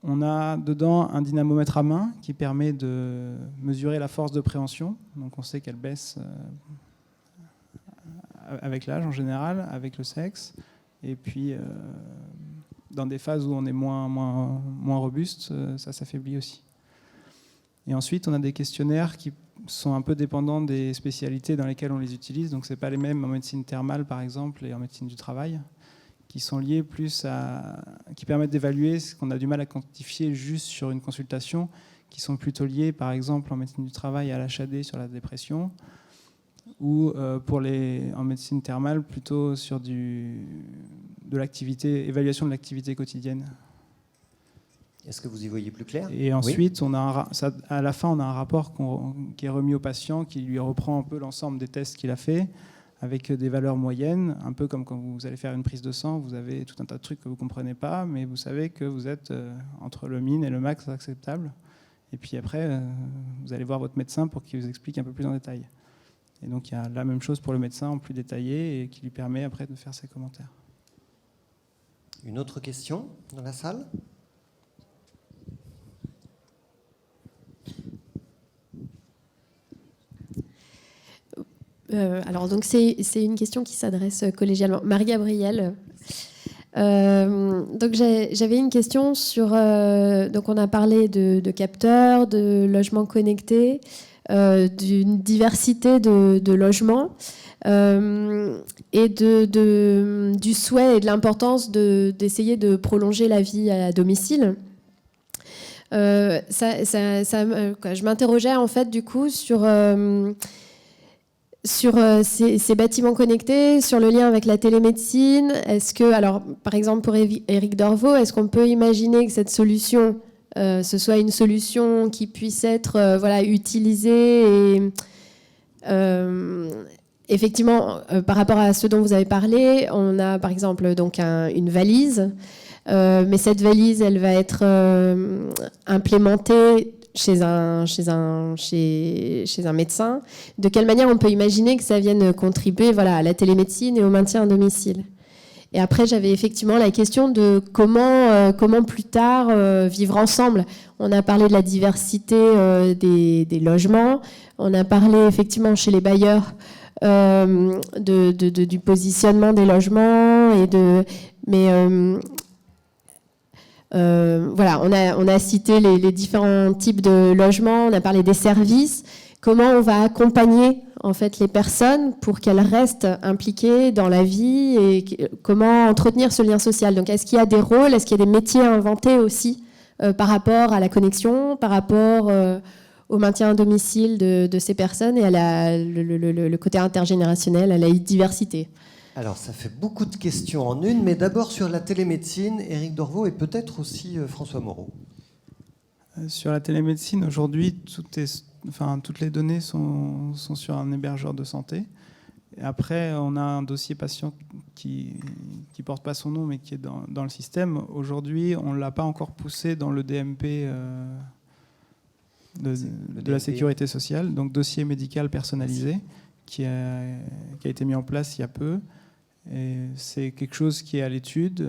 On a dedans un dynamomètre à main qui permet de mesurer la force de préhension. Donc on sait qu'elle baisse avec l'âge en général, avec le sexe. Et puis dans des phases où on est moins robuste, ça s'affaiblit aussi. Et ensuite, on a des questionnaires qui sont un peu dépendants des spécialités dans lesquelles on les utilise. Donc ce n'est pas les mêmes en médecine thermale, par exemple, et en médecine du travail, qui sont liés plus qui permettent d'évaluer ce qu'on a du mal à quantifier juste sur une consultation, qui sont plutôt liés, par exemple, en médecine du travail à l'HAD sur la dépression, ou en médecine thermale, plutôt sur évaluation de l'activité quotidienne. Est-ce que vous y voyez plus clair? Et ensuite, à la fin, on a un rapport qui est remis au patient, qui lui reprend un peu l'ensemble des tests qu'il a fait, avec des valeurs moyennes, un peu comme quand vous allez faire une prise de sang, vous avez tout un tas de trucs que vous ne comprenez pas, mais vous savez que vous êtes entre le min et le max acceptable. Et puis après, vous allez voir votre médecin pour qu'il vous explique un peu plus en détail. Et donc il y a la même chose pour le médecin en plus détaillé et qui lui permet après de faire ses commentaires. Une autre question dans la salle? Alors donc c'est une question qui s'adresse collégialement. Marie-Gabrielle. Donc j'avais une question sur. Donc on a parlé de capteurs, de logements connectés, d'une diversité de logements et du souhait et de l'importance d'essayer de prolonger la vie à domicile. Je m'interrogeais en fait du coup sur ces bâtiments connectés, sur le lien avec la télémédecine. Est-ce que, alors, par exemple pour Éric Dorveau, est-ce qu'on peut imaginer que cette solution, ce soit une solution qui puisse être utilisée et effectivement, par rapport à ce dont vous avez parlé, on a par exemple donc une valise, mais cette valise, elle va être implémentée chez un médecin. De quelle manière on peut imaginer que ça vienne contribuer à la télémédecine et au maintien à domicile? Et après, j'avais effectivement la question de comment plus tard vivre ensemble. On a parlé de la diversité des logements, on a parlé effectivement chez les bailleurs du positionnement des logements, on a cité les différents types de logements, on a parlé des services. Comment on va accompagner en fait les personnes pour qu'elles restent impliquées dans la vie et comment entretenir ce lien social? Donc, est-ce qu'il y a des rôles, est-ce qu'il y a des métiers à inventer aussi par rapport à la connexion, par rapport au maintien à domicile de ces personnes et à le côté intergénérationnel, à la diversité? Alors, ça fait beaucoup de questions en une, mais d'abord sur la télémédecine, Éric Dorveau et peut-être aussi François Moreau. Sur la télémédecine, aujourd'hui, toutes les données sont sur un hébergeur de santé. Et après, on a un dossier patient qui ne porte pas son nom, mais qui est dans le système. Aujourd'hui, on ne l'a pas encore poussé dans le DMP de la sécurité sociale, donc dossier médical personnalisé, qui a été mis en place il y a peu. Et c'est quelque chose qui est à l'étude.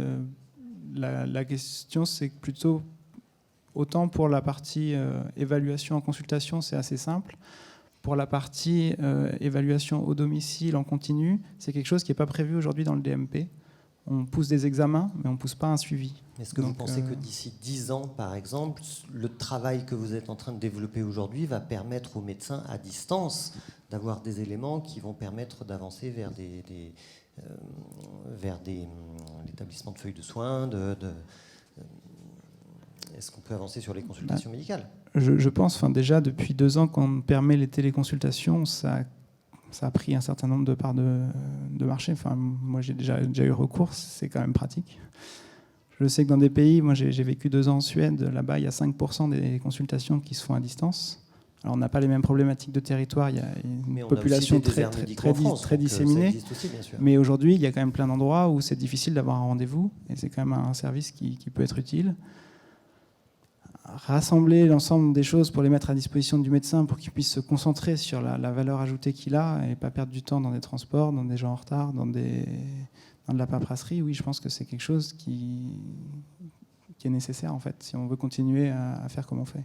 La question, c'est plutôt, autant pour la partie évaluation en consultation, c'est assez simple. Pour la partie évaluation au domicile en continu, c'est quelque chose qui n'est pas prévu aujourd'hui dans le DMP. On pousse des examens, mais on ne pousse pas un suivi. Est-ce que vous pensez que d'ici 10 ans, par exemple, le travail que vous êtes en train de développer aujourd'hui va permettre aux médecins à distance d'avoir des éléments qui vont permettre d'avancer vers l'établissement de feuilles de soins Est-ce qu'on peut avancer sur les consultations médicales? Je pense, déjà depuis 2 ans qu'on permet les téléconsultations, ça a pris un certain nombre de parts de marché. Moi j'ai déjà eu recours, c'est quand même pratique. Je sais que dans des pays, moi j'ai vécu 2 ans en Suède, là-bas il y a 5% des consultations qui se font à distance, Alors on n'a pas les mêmes problématiques de territoire, il y a Mais une on a population aussi des très, déserts très, médicaux en France, très donc, ça disséminée. existe aussi, bien sûr. Mais aujourd'hui, il y a quand même plein d'endroits où c'est difficile d'avoir un rendez-vous, et c'est quand même un service qui peut être utile. Rassembler l'ensemble des choses pour les mettre à disposition du médecin pour qu'il puisse se concentrer sur la valeur ajoutée qu'il a et pas perdre du temps dans des transports, dans des gens en retard, dans de la paperasserie, oui, je pense que c'est quelque chose qui est nécessaire en fait, si on veut continuer à faire comme on fait.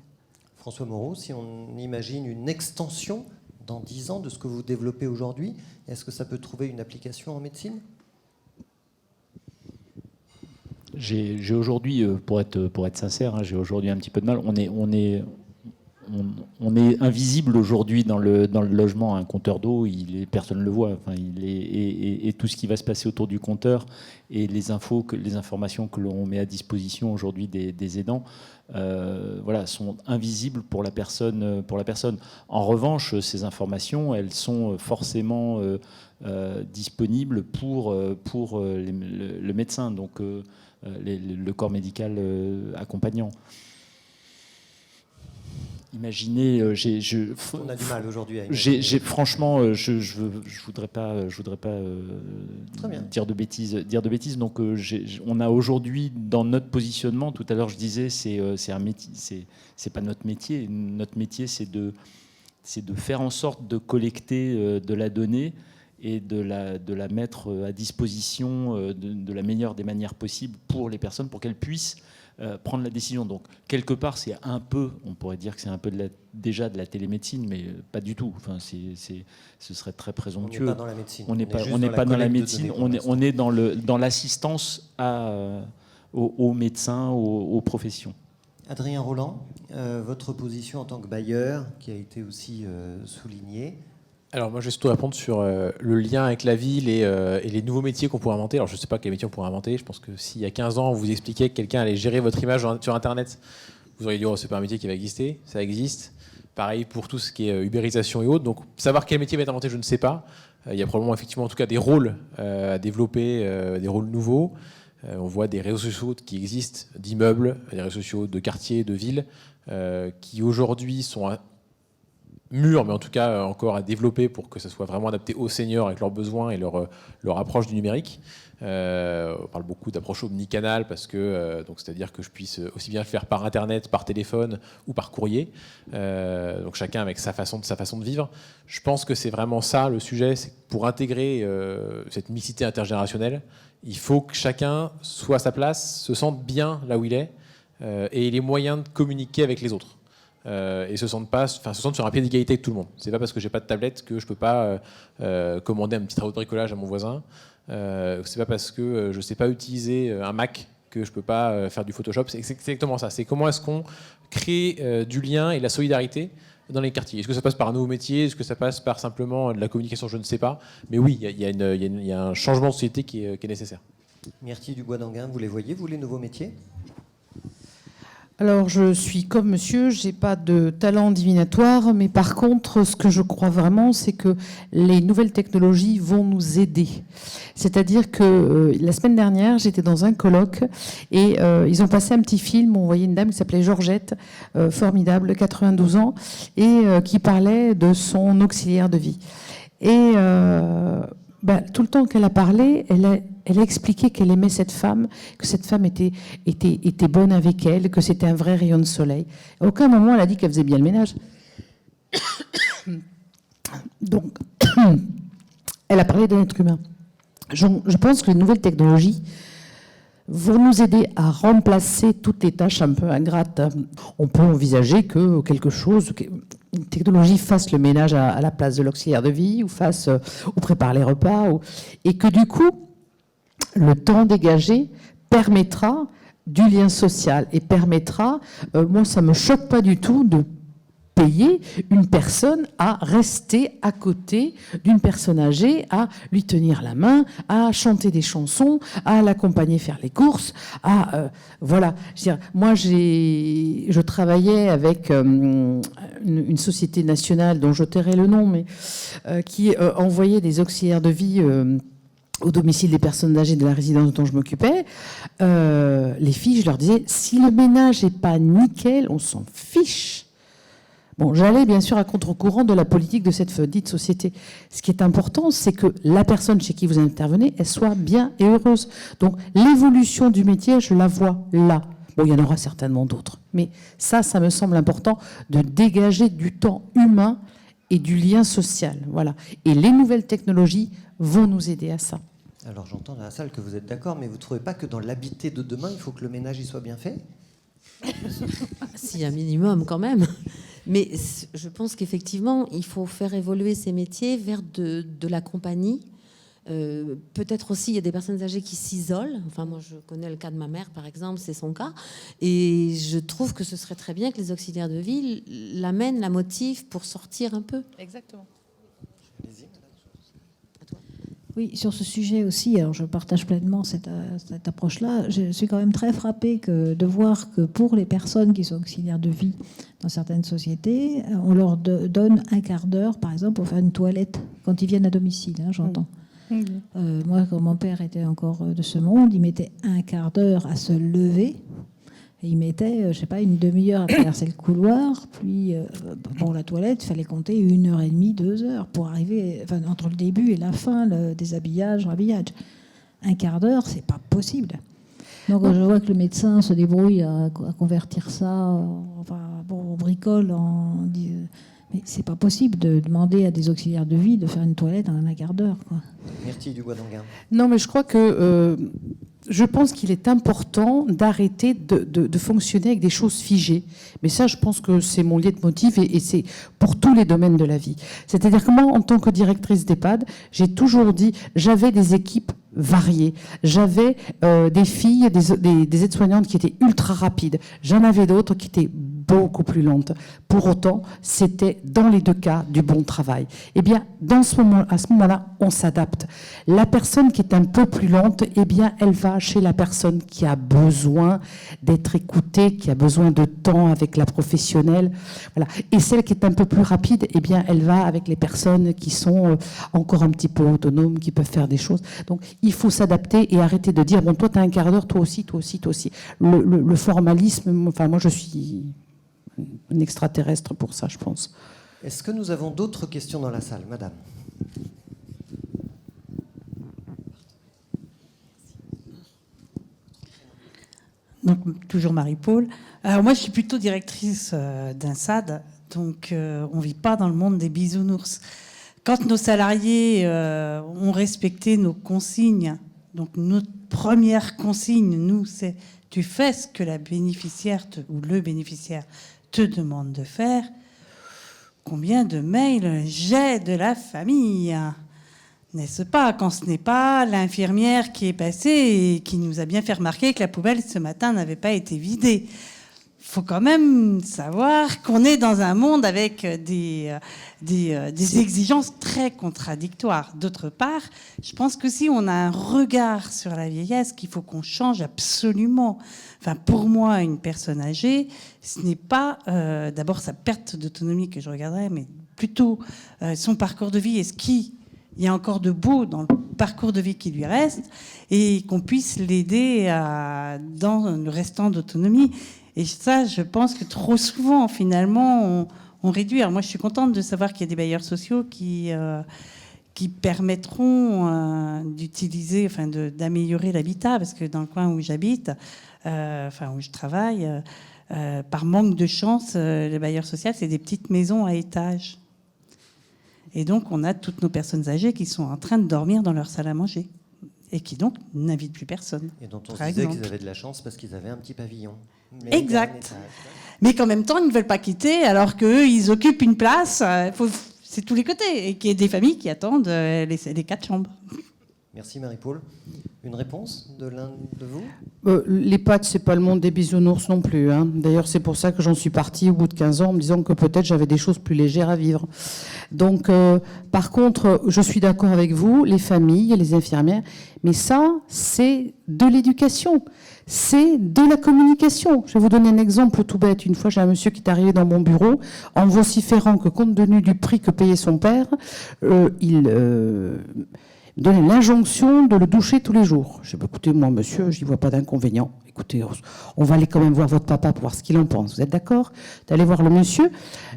François Moreau, si on imagine une extension dans 10 ans de ce que vous développez aujourd'hui, est-ce que ça peut trouver une application en médecine ? J'ai aujourd'hui, pour être sincère, hein, j'ai aujourd'hui un petit peu de mal. On est invisible aujourd'hui dans le logement. Un compteur d'eau, personne ne le voit. Enfin, et tout ce qui va se passer autour du compteur et les informations que l'on met à disposition aujourd'hui des aidants, sont invisibles pour la personne. En revanche, ces informations, elles sont forcément disponibles pour le médecin, donc le corps médical accompagnant. Imaginez, on a du mal aujourd'hui à imaginer. Franchement, je voudrais pas dire de bêtises. Donc, on a aujourd'hui dans notre positionnement. Tout à l'heure, je disais, c'est un métier. C'est pas notre métier. Notre métier, c'est de faire en sorte de collecter de la donnée et de la mettre à disposition de la meilleure des manières possibles pour les personnes, pour qu'elles puissent prendre la décision. Donc, quelque part, c'est un peu, on pourrait dire que c'est un peu déjà de la télémédecine, mais pas du tout. Enfin, ce serait très présomptueux. On n'est pas dans la médecine. On n'est pas dans la médecine, on est dans l'assistance aux médecins, aux professions. Adrien Roland, votre position en tant que bailleur, qui a été aussi soulignée. Alors moi je vais surtout répondre sur le lien avec la ville et les nouveaux métiers qu'on pourrait inventer. Alors je ne sais pas quels métiers on pourrait inventer. Je pense que s'il y a 15 ans on vous expliquait que quelqu'un allait gérer votre image sur Internet, vous auriez dit oh, c'est pas un métier qui va exister. Ça existe. Pareil pour tout ce qui est ubérisation et autres. Donc savoir quel métier va être inventé, je ne sais pas. Il y a probablement effectivement en tout cas des rôles à développer, des rôles nouveaux. On voit des réseaux sociaux qui existent, d'immeubles, des réseaux sociaux de quartiers, de villes, qui aujourd'hui sont mûrs, mais en tout cas encore à développer pour que ça soit vraiment adapté aux seniors avec leurs besoins et leur approche du numérique. On parle beaucoup d'approche omnicanal parce que c'est-à-dire que je puisse aussi bien le faire par internet, par téléphone ou par courrier. Donc chacun avec sa façon de vivre. Je pense que c'est vraiment ça le sujet, c'est que pour intégrer cette mixité intergénérationnelle, il faut que chacun soit à sa place, se sente bien là où il est et ait les moyens de communiquer avec les autres. Et se sentent sur un pied d'égalité avec tout le monde. C'est pas parce que j'ai pas de tablette que je peux pas commander un petit travaux de bricolage à mon voisin. C'est pas parce que je sais pas utiliser un Mac que je peux pas faire du Photoshop. C'est exactement ça. C'est comment est-ce qu'on crée du lien et de la solidarité dans les quartiers. Est-ce que ça passe par un nouveau métier? Est-ce que ça passe par simplement de la communication? Je ne sais pas. Mais oui, il y a un changement de société qui est nécessaire. Myrtille Dubois-Danguin, vous les voyez, vous, les nouveaux métiers? Alors, je suis comme monsieur, je n'ai pas de talent divinatoire, mais par contre, ce que je crois vraiment, c'est que les nouvelles technologies vont nous aider. C'est-à-dire que la semaine dernière, j'étais dans un colloque et ils ont passé un petit film, on voyait une dame qui s'appelait Georgette, formidable, 92 ans, et qui parlait de son auxiliaire de vie. Et tout le temps qu'elle a parlé, elle a expliqué qu'elle aimait cette femme, que cette femme était bonne avec elle, que c'était un vrai rayon de soleil. À aucun moment, elle a dit qu'elle faisait bien le ménage. Donc, elle a parlé d'un être humain. Je pense que les nouvelles technologies vont nous aider à remplacer toutes les tâches un peu ingrates. On peut envisager que une technologie fasse le ménage à la place de l'auxiliaire de vie, ou prépare les repas, et que du coup, le temps dégagé permettra du lien social et permettra, moi ça ne me choque pas du tout de payer une personne à rester à côté d'une personne âgée, à lui tenir la main, à chanter des chansons, à l'accompagner faire les courses, voilà. Moi je travaillais avec une société nationale dont je tairai le nom, mais qui envoyait des auxiliaires de vie au domicile des personnes âgées de la résidence dont je m'occupais. Les filles, je leur disais, si le ménage n'est pas nickel, on s'en fiche. Bon, j'allais bien sûr à contre-courant de la politique de cette dite société. Ce qui est important, c'est que la personne chez qui vous intervenez, elle soit bien et heureuse. Donc l'évolution du métier, je la vois là. Bon, il y en aura certainement d'autres. Mais ça me semble important de dégager du temps humain et du lien social. Voilà. Et les nouvelles technologies vont nous aider à ça. Alors j'entends dans la salle que vous êtes d'accord, mais vous ne trouvez pas que dans l'habité de demain, il faut que le ménage y soit bien fait ? Si, un minimum quand même. Mais je pense qu'effectivement, il faut faire évoluer ces métiers vers de la compagnie. Peut-être aussi, il y a des personnes âgées qui s'isolent. Enfin, moi, je connais le cas de ma mère, par exemple, c'est son cas. Et je trouve que ce serait très bien que les auxiliaires de vie l'amènent, la motivent pour sortir un peu. Exactement. Oui, sur ce sujet aussi, alors je partage pleinement cette approche-là. Je suis quand même très frappée de voir que pour les personnes qui sont auxiliaires de vie dans certaines sociétés, on leur donne un quart d'heure, par exemple, pour faire une toilette quand ils viennent à domicile, hein, j'entends. Moi, quand mon père était encore de ce monde, il mettait un quart d'heure à se lever. Et il mettait, je sais pas, une demi-heure à traverser le couloir, puis pour la toilette, il fallait compter 1h30, 2 heures pour arriver, enfin, entre le début et la fin, le déshabillage, rhabillage. Un quart d'heure, c'est pas possible. Donc je vois que le médecin se débrouille à convertir ça, on bricole, mais c'est pas possible de demander à des auxiliaires de vie de faire une toilette en un quart d'heure, quoi. Myrtille Dubois-Danguin. Non, mais je crois que je pense qu'il est important d'arrêter de fonctionner avec des choses figées. Mais ça, je pense que c'est mon leitmotiv et c'est pour tous les domaines de la vie. C'est-à-dire que moi, en tant que directrice d'EHPAD, j'ai toujours dit, j'avais des équipes variées. J'avais des filles, des aides-soignantes qui étaient ultra rapides. J'en avais d'autres qui étaient beaucoup plus lentes. Pour autant, c'était dans les deux cas du bon travail. Eh bien, à ce moment-là, on s'adapte. La personne qui est un peu plus lente, eh bien, elle va chez la personne qui a besoin d'être écoutée, qui a besoin de temps avec la professionnelle. Voilà. Et celle qui est un peu plus rapide, eh bien, elle va avec les personnes qui sont encore un petit peu autonomes, qui peuvent faire des choses. Donc, il faut s'adapter et arrêter de dire, bon, toi, tu as un quart d'heure, toi aussi, toi aussi, toi aussi. Le formalisme, enfin, moi, je suis un extraterrestre pour ça, je pense. Est-ce que nous avons d'autres questions dans la salle, madame ? Donc, toujours Marie-Paul. Alors moi, je suis plutôt directrice d'un SAD, donc on ne vit pas dans le monde des bisounours. Quand nos salariés ont respecté nos consignes, donc notre première consigne, nous, c'est tu fais ce que la bénéficiaire ou le bénéficiaire te demande de faire. Combien de mails j'ai de la famille, n'est-ce pas, quand ce n'est pas l'infirmière qui est passée et qui nous a bien fait remarquer que la poubelle ce matin n'avait pas été vidée. Il faut quand même savoir qu'on est dans un monde avec des exigences très contradictoires. D'autre part, je pense que si on a un regard sur la vieillesse qu'il faut qu'on change absolument. Enfin, pour moi, une personne âgée, ce n'est pas d'abord sa perte d'autonomie que je regarderais, mais plutôt son parcours de vie et ce qu'il y a encore de beau dans le parcours de vie qui lui reste et qu'on puisse l'aider dans le restant d'autonomie. Et ça, je pense que trop souvent, finalement, on réduit. Alors moi, je suis contente de savoir qu'il y a des bailleurs sociaux qui permettront d'utiliser, enfin, d'améliorer l'habitat, parce que dans le coin où j'habite, enfin où je travaille, par manque de chance, les bailleurs sociaux, c'est des petites maisons à étages. Et donc, on a toutes nos personnes âgées qui sont en train de dormir dans leur salle à manger et qui donc n'invitent plus personne. Et dont on se disait qu'ils avaient de la chance parce qu'ils avaient un petit pavillon. Mais exact. Mais qu'en même temps, ils ne veulent pas quitter alors qu'eux, ils occupent une place. C'est tous les côtés. Et qu'il y ait des familles qui attendent les 4 chambres. Merci Marie-Paul. Une réponse de l'un de vous ? L'EHPAD, c'est pas le monde des bisounours non plus. Hein. D'ailleurs, c'est pour ça que j'en suis partie au bout de 15 ans en me disant que peut-être j'avais des choses plus légères à vivre. Donc, par contre, je suis d'accord avec vous, les familles, les infirmières, mais ça, c'est de l'éducation. C'est de la communication. Je vais vous donner un exemple tout bête. Une fois, j'ai un monsieur qui est arrivé dans mon bureau en vociférant que, compte tenu du prix que payait son père, il donnait l'injonction de le doucher tous les jours. Je dis, écoutez, moi, monsieur, je n'y vois pas d'inconvénient. écoutez, on va aller quand même voir votre papa pour voir ce qu'il en pense. Vous êtes d'accord d'aller voir le monsieur?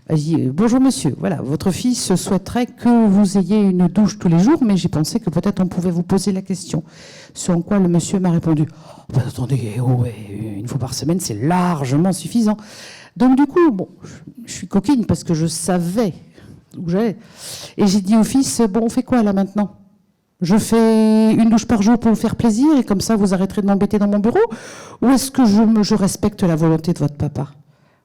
Elle dit, bonjour monsieur, voilà, votre fils souhaiterait que vous ayez une douche tous les jours, mais j'ai pensé que peut-être on pouvait vous poser la question. Sur quoi le monsieur m'a répondu, oh, bah, attendez, une fois par semaine, c'est largement suffisant. Donc du coup, bon, je suis coquine parce que je savais où j'allais. Et j'ai dit au fils, bon, on fait quoi là maintenant? Je fais une douche par jour pour vous faire plaisir et comme ça vous arrêterez de m'embêter dans mon bureau? Ou est-ce que je respecte la volonté de votre papa?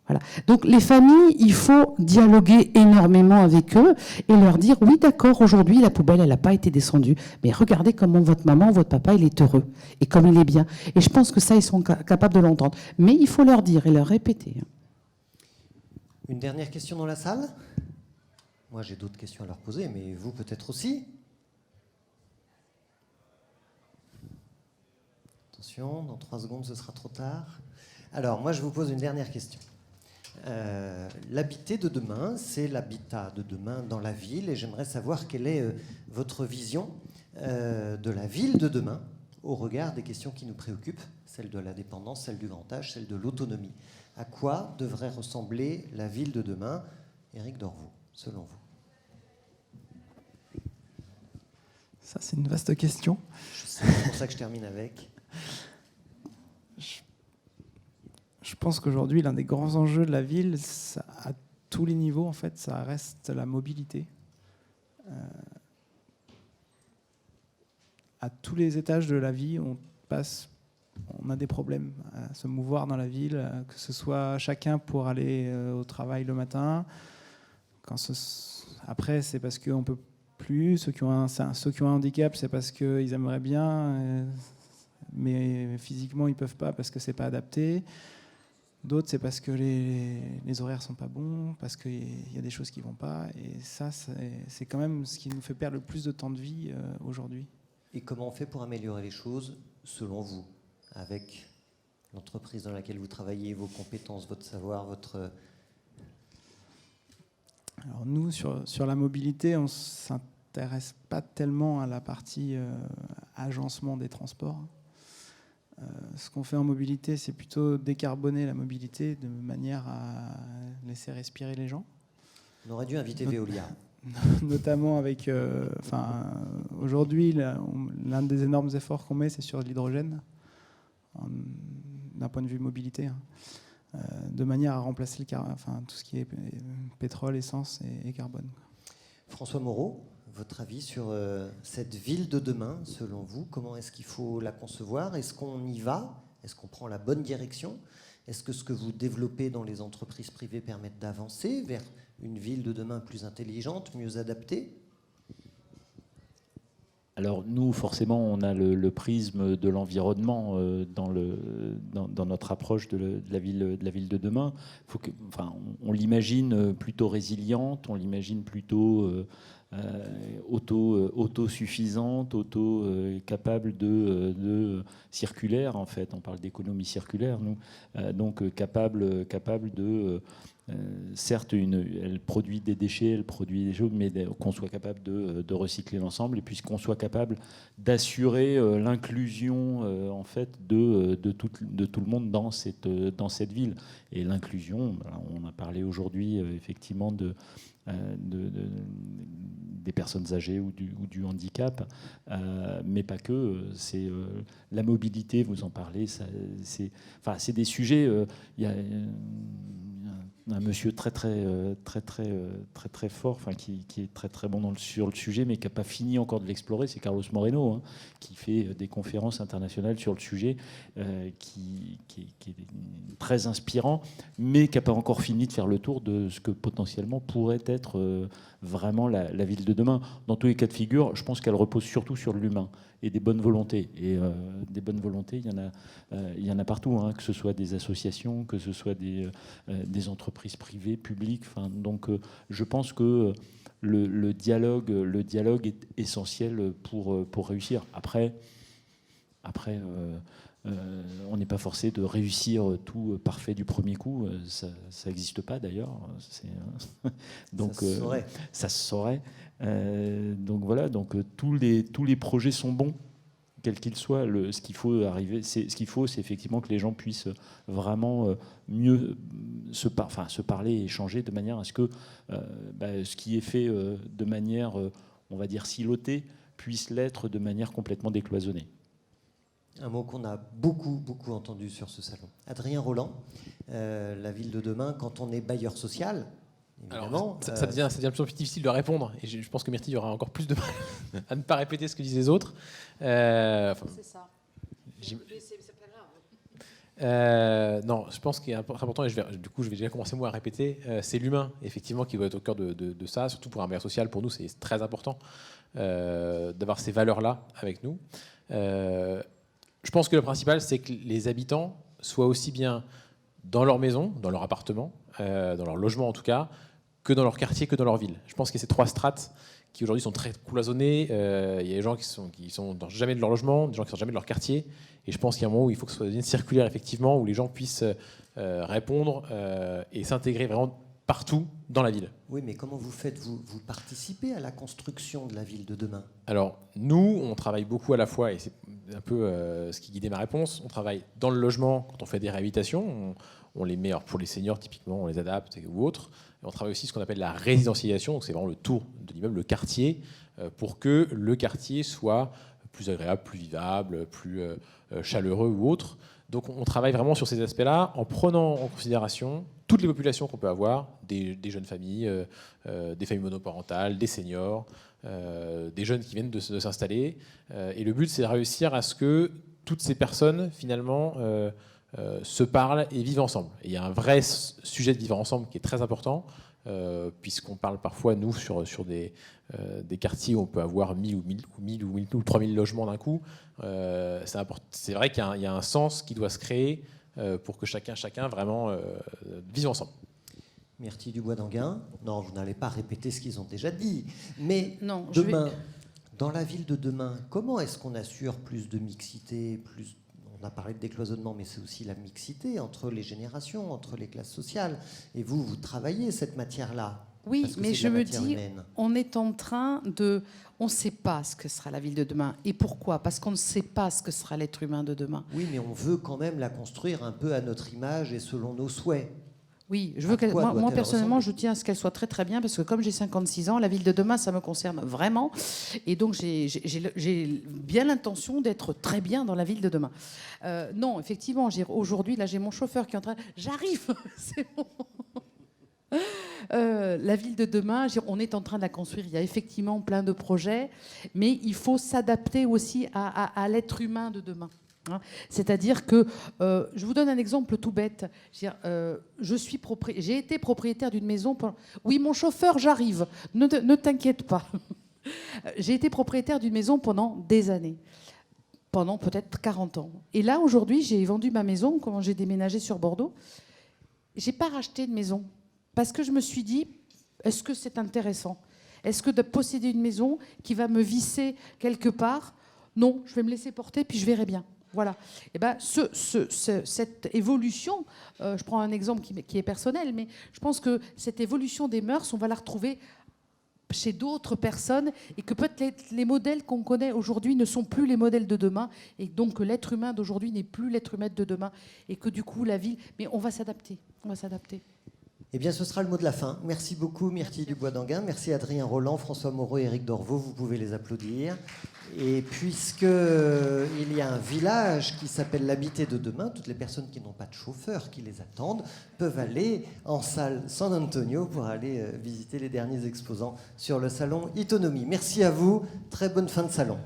Voilà. Donc les familles, il faut dialoguer énormément avec eux et leur dire, oui d'accord, aujourd'hui la poubelle elle n'a pas été descendue, mais regardez comment votre maman, votre papa il est heureux et comme il est bien. Et je pense que ça ils sont capables de l'entendre. Mais il faut leur dire et leur répéter. Une dernière question dans la salle? Moi j'ai d'autres questions à leur poser, mais vous peut-être aussi. Attention, dans 3 secondes, ce sera trop tard. Alors, moi, je vous pose une dernière question. L'habiter de demain, c'est l'habitat de demain dans la ville, et j'aimerais savoir quelle est votre vision de la ville de demain au regard des questions qui nous préoccupent, celle de la dépendance, celle du grand âge, celle de l'autonomie. À quoi devrait ressembler la ville de demain? Éric Dorveau, selon vous. Ça, c'est une vaste question. C'est pour ça que je termine avec. Je pense qu'aujourd'hui, l'un des grands enjeux de la ville, à tous les niveaux, en fait, ça reste la mobilité. À tous les étages de la vie, on a des problèmes à se mouvoir dans la ville, que ce soit chacun pour aller au travail le matin. Après, c'est parce qu'on ne peut plus. Ceux qui ont un handicap, c'est parce qu'ils aimeraient bien, mais physiquement, ils ne peuvent pas parce que ce n'est pas adapté. D'autres, c'est parce que les horaires ne sont pas bons, parce qu'il y a des choses qui ne vont pas. Et ça, c'est quand même ce qui nous fait perdre le plus de temps de vie aujourd'hui. Et comment on fait pour améliorer les choses, selon vous, avec l'entreprise dans laquelle vous travaillez, vos compétences, votre savoir, votre... Alors nous, sur la mobilité, on ne s'intéresse pas tellement à la partie agencement des transports. Ce qu'on fait en mobilité, c'est plutôt décarboner la mobilité de manière à laisser respirer les gens. On aurait dû inviter Veolia. Notamment avec... aujourd'hui, l'un des énormes efforts qu'on met, c'est sur l'hydrogène, d'un point de vue mobilité, de manière à remplacer tout ce qui est pétrole, essence et carbone. François Moreau, votre avis sur cette ville de demain, selon vous? Comment est-ce qu'il faut la concevoir? Est-ce qu'on y va? Est-ce qu'on prend la bonne direction? Est-ce que ce que vous développez dans les entreprises privées permet d'avancer vers une ville de demain plus intelligente, mieux adaptée? Alors nous, forcément, on a le prisme de l'environnement dans notre approche de la ville de demain. On l'imagine plutôt résiliente, on l'imagine plutôt autosuffisante, capable de circulaire, en fait. On parle d'économie circulaire, nous. Donc capable de... certes, elle produit des déchets, elle produit des choses, mais qu'on soit capable de recycler l'ensemble, et puis qu'on soit capable d'assurer l'inclusion en fait de tout le monde dans cette ville. Et l'inclusion, on a parlé aujourd'hui effectivement des personnes âgées ou du handicap, mais pas que. C'est la mobilité, vous en parlez. C'est des sujets. Il y a un monsieur très fort, qui est très bon sur le sujet, mais qui n'a pas fini encore de l'explorer. C'est Carlos Moreno, qui fait des conférences internationales sur le sujet, qui est très inspirant, mais qui n'a pas encore fini de faire le tour de ce que potentiellement pourrait être vraiment la ville de demain. Dans tous les cas de figure, je pense qu'elle repose surtout sur l'humain et des bonnes volontés. Et des bonnes volontés, il y en a partout, que ce soit des associations, que ce soit des entreprises privées, publiques. Donc je pense que le dialogue est essentiel pour réussir. Après, on n'est pas forcé de réussir tout parfait du premier coup. Ça n'existe pas d'ailleurs. Donc ça se saurait. Donc voilà. Donc tous les projets sont bons quel qu'il soit. Ce qu'il faut, c'est effectivement que les gens puissent vraiment mieux se parler et échanger de manière à ce que ce qui est fait de manière, on va dire, silotée, puisse l'être de manière complètement décloisonnée. Un mot qu'on a beaucoup entendu sur ce salon. Adrien Roland, la ville de demain, quand on est bailleur social, évidemment... Alors, ça devient de plus en plus difficile de répondre, et je pense que Myrtille aura encore plus de mal à ne pas répéter ce que disent les autres. C'est ça. C'est pas grave. Non, je pense qu'il est important, et je vais déjà commencer moi à répéter, c'est l'humain, effectivement, qui doit être au cœur de ça, surtout pour un bailleur social. Pour nous, c'est très important d'avoir ces valeurs-là avec nous. Je pense que le principal, c'est que les habitants soient aussi bien dans leur maison, dans leur appartement, dans leur logement en tout cas, que dans leur quartier, que dans leur ville. Je pense qu'il y a ces 3 strates qui aujourd'hui sont très cloisonnées. Il y a des gens qui sont jamais de leur logement, des gens qui sont jamais de leur quartier. Et je pense qu'il y a un moment où il faut que ce soit une circulaire, effectivement, où les gens puissent répondre et s'intégrer vraiment partout dans la ville. Oui, mais comment vous faites ? Vous participez à la construction de la ville de demain ? Alors, nous, on travaille beaucoup à la fois, et c'est un peu ce qui guidait ma réponse, on travaille dans le logement quand on fait des réhabilitations, on les met, alors pour les seniors typiquement, on les adapte ou autres. Et on travaille aussi ce qu'on appelle la résidentialisation, donc c'est vraiment le tour de l'immeuble, le quartier, pour que le quartier soit plus agréable, plus vivable, plus chaleureux ou autre. Donc on travaille vraiment sur ces aspects-là en prenant en considération toutes les populations qu'on peut avoir, des jeunes familles, des familles monoparentales, des seniors, des jeunes qui viennent de s'installer. Et le but, c'est de réussir à ce que toutes ces personnes, finalement, se parlent et vivent ensemble. Et il y a un vrai sujet de vivre ensemble qui est très important, puisqu'on parle parfois, nous, sur des quartiers où on peut avoir 1000 ou 3000 logements d'un coup. C'est vrai qu'il y a un sens qui doit se créer pour que chacun vraiment vive ensemble. Myrtille Dubois-Danguin, non, vous n'allez pas répéter ce qu'ils ont déjà dit, mais non, demain, dans la ville de demain, comment est-ce qu'on assure plus de mixité, on a parlé de décloisonnement, mais c'est aussi la mixité entre les générations, entre les classes sociales. Et vous travaillez cette matière-là. Oui, mais je me dis, on est en train de... On ne sait pas ce que sera la ville de demain. Et pourquoi ? Parce qu'on ne sait pas ce que sera l'être humain de demain. Oui, mais on veut quand même la construire un peu à notre image et selon nos souhaits. Oui, je veux qu'elle, moi personnellement, je tiens à ce qu'elle soit très très bien, parce que comme j'ai 56 ans, la ville de demain, ça me concerne vraiment. Et donc, j'ai bien l'intention d'être très bien dans la ville de demain. Non, effectivement, aujourd'hui, là, j'ai mon chauffeur qui est en train... J'arrive. C'est bon. La ville de demain, on est en train de la construire. Il y a effectivement plein de projets, mais il faut s'adapter aussi à l'être humain de demain. C'est-à-dire que, je vous donne un exemple tout bête. J'ai été propriétaire d'une maison. Oui, mon chauffeur, j'arrive. Ne t'inquiète pas. J'ai été propriétaire d'une maison pendant des années. Pendant peut-être 40 ans. Et là, aujourd'hui, j'ai vendu ma maison quand j'ai déménagé sur Bordeaux. J'ai pas racheté de maison. Parce que je me suis dit, est-ce que c'est intéressant ? Est-ce que de posséder une maison qui va me visser quelque part ? Non, je vais me laisser porter, puis je verrai bien. Voilà. Et ben, cette évolution, je prends un exemple qui est personnel, mais je pense que cette évolution des mœurs, on va la retrouver chez d'autres personnes, et que peut-être les modèles qu'on connaît aujourd'hui ne sont plus les modèles de demain, et donc l'être humain d'aujourd'hui n'est plus l'être humain de demain, et que du coup, la ville... Mais on va s'adapter. On va s'adapter. Eh bien, ce sera le mot de la fin. Merci beaucoup, Myrtille Dubois-Danguin. Merci Adrien Roland, François Moreau et Éric Dorveau. Vous pouvez les applaudir. Et puisqu'il y a un village qui s'appelle l'Habité de demain, toutes les personnes qui n'ont pas de chauffeur qui les attendent peuvent aller en salle San Antonio pour aller visiter les derniers exposants sur le salon Itonomie. Merci à vous. Très bonne fin de salon.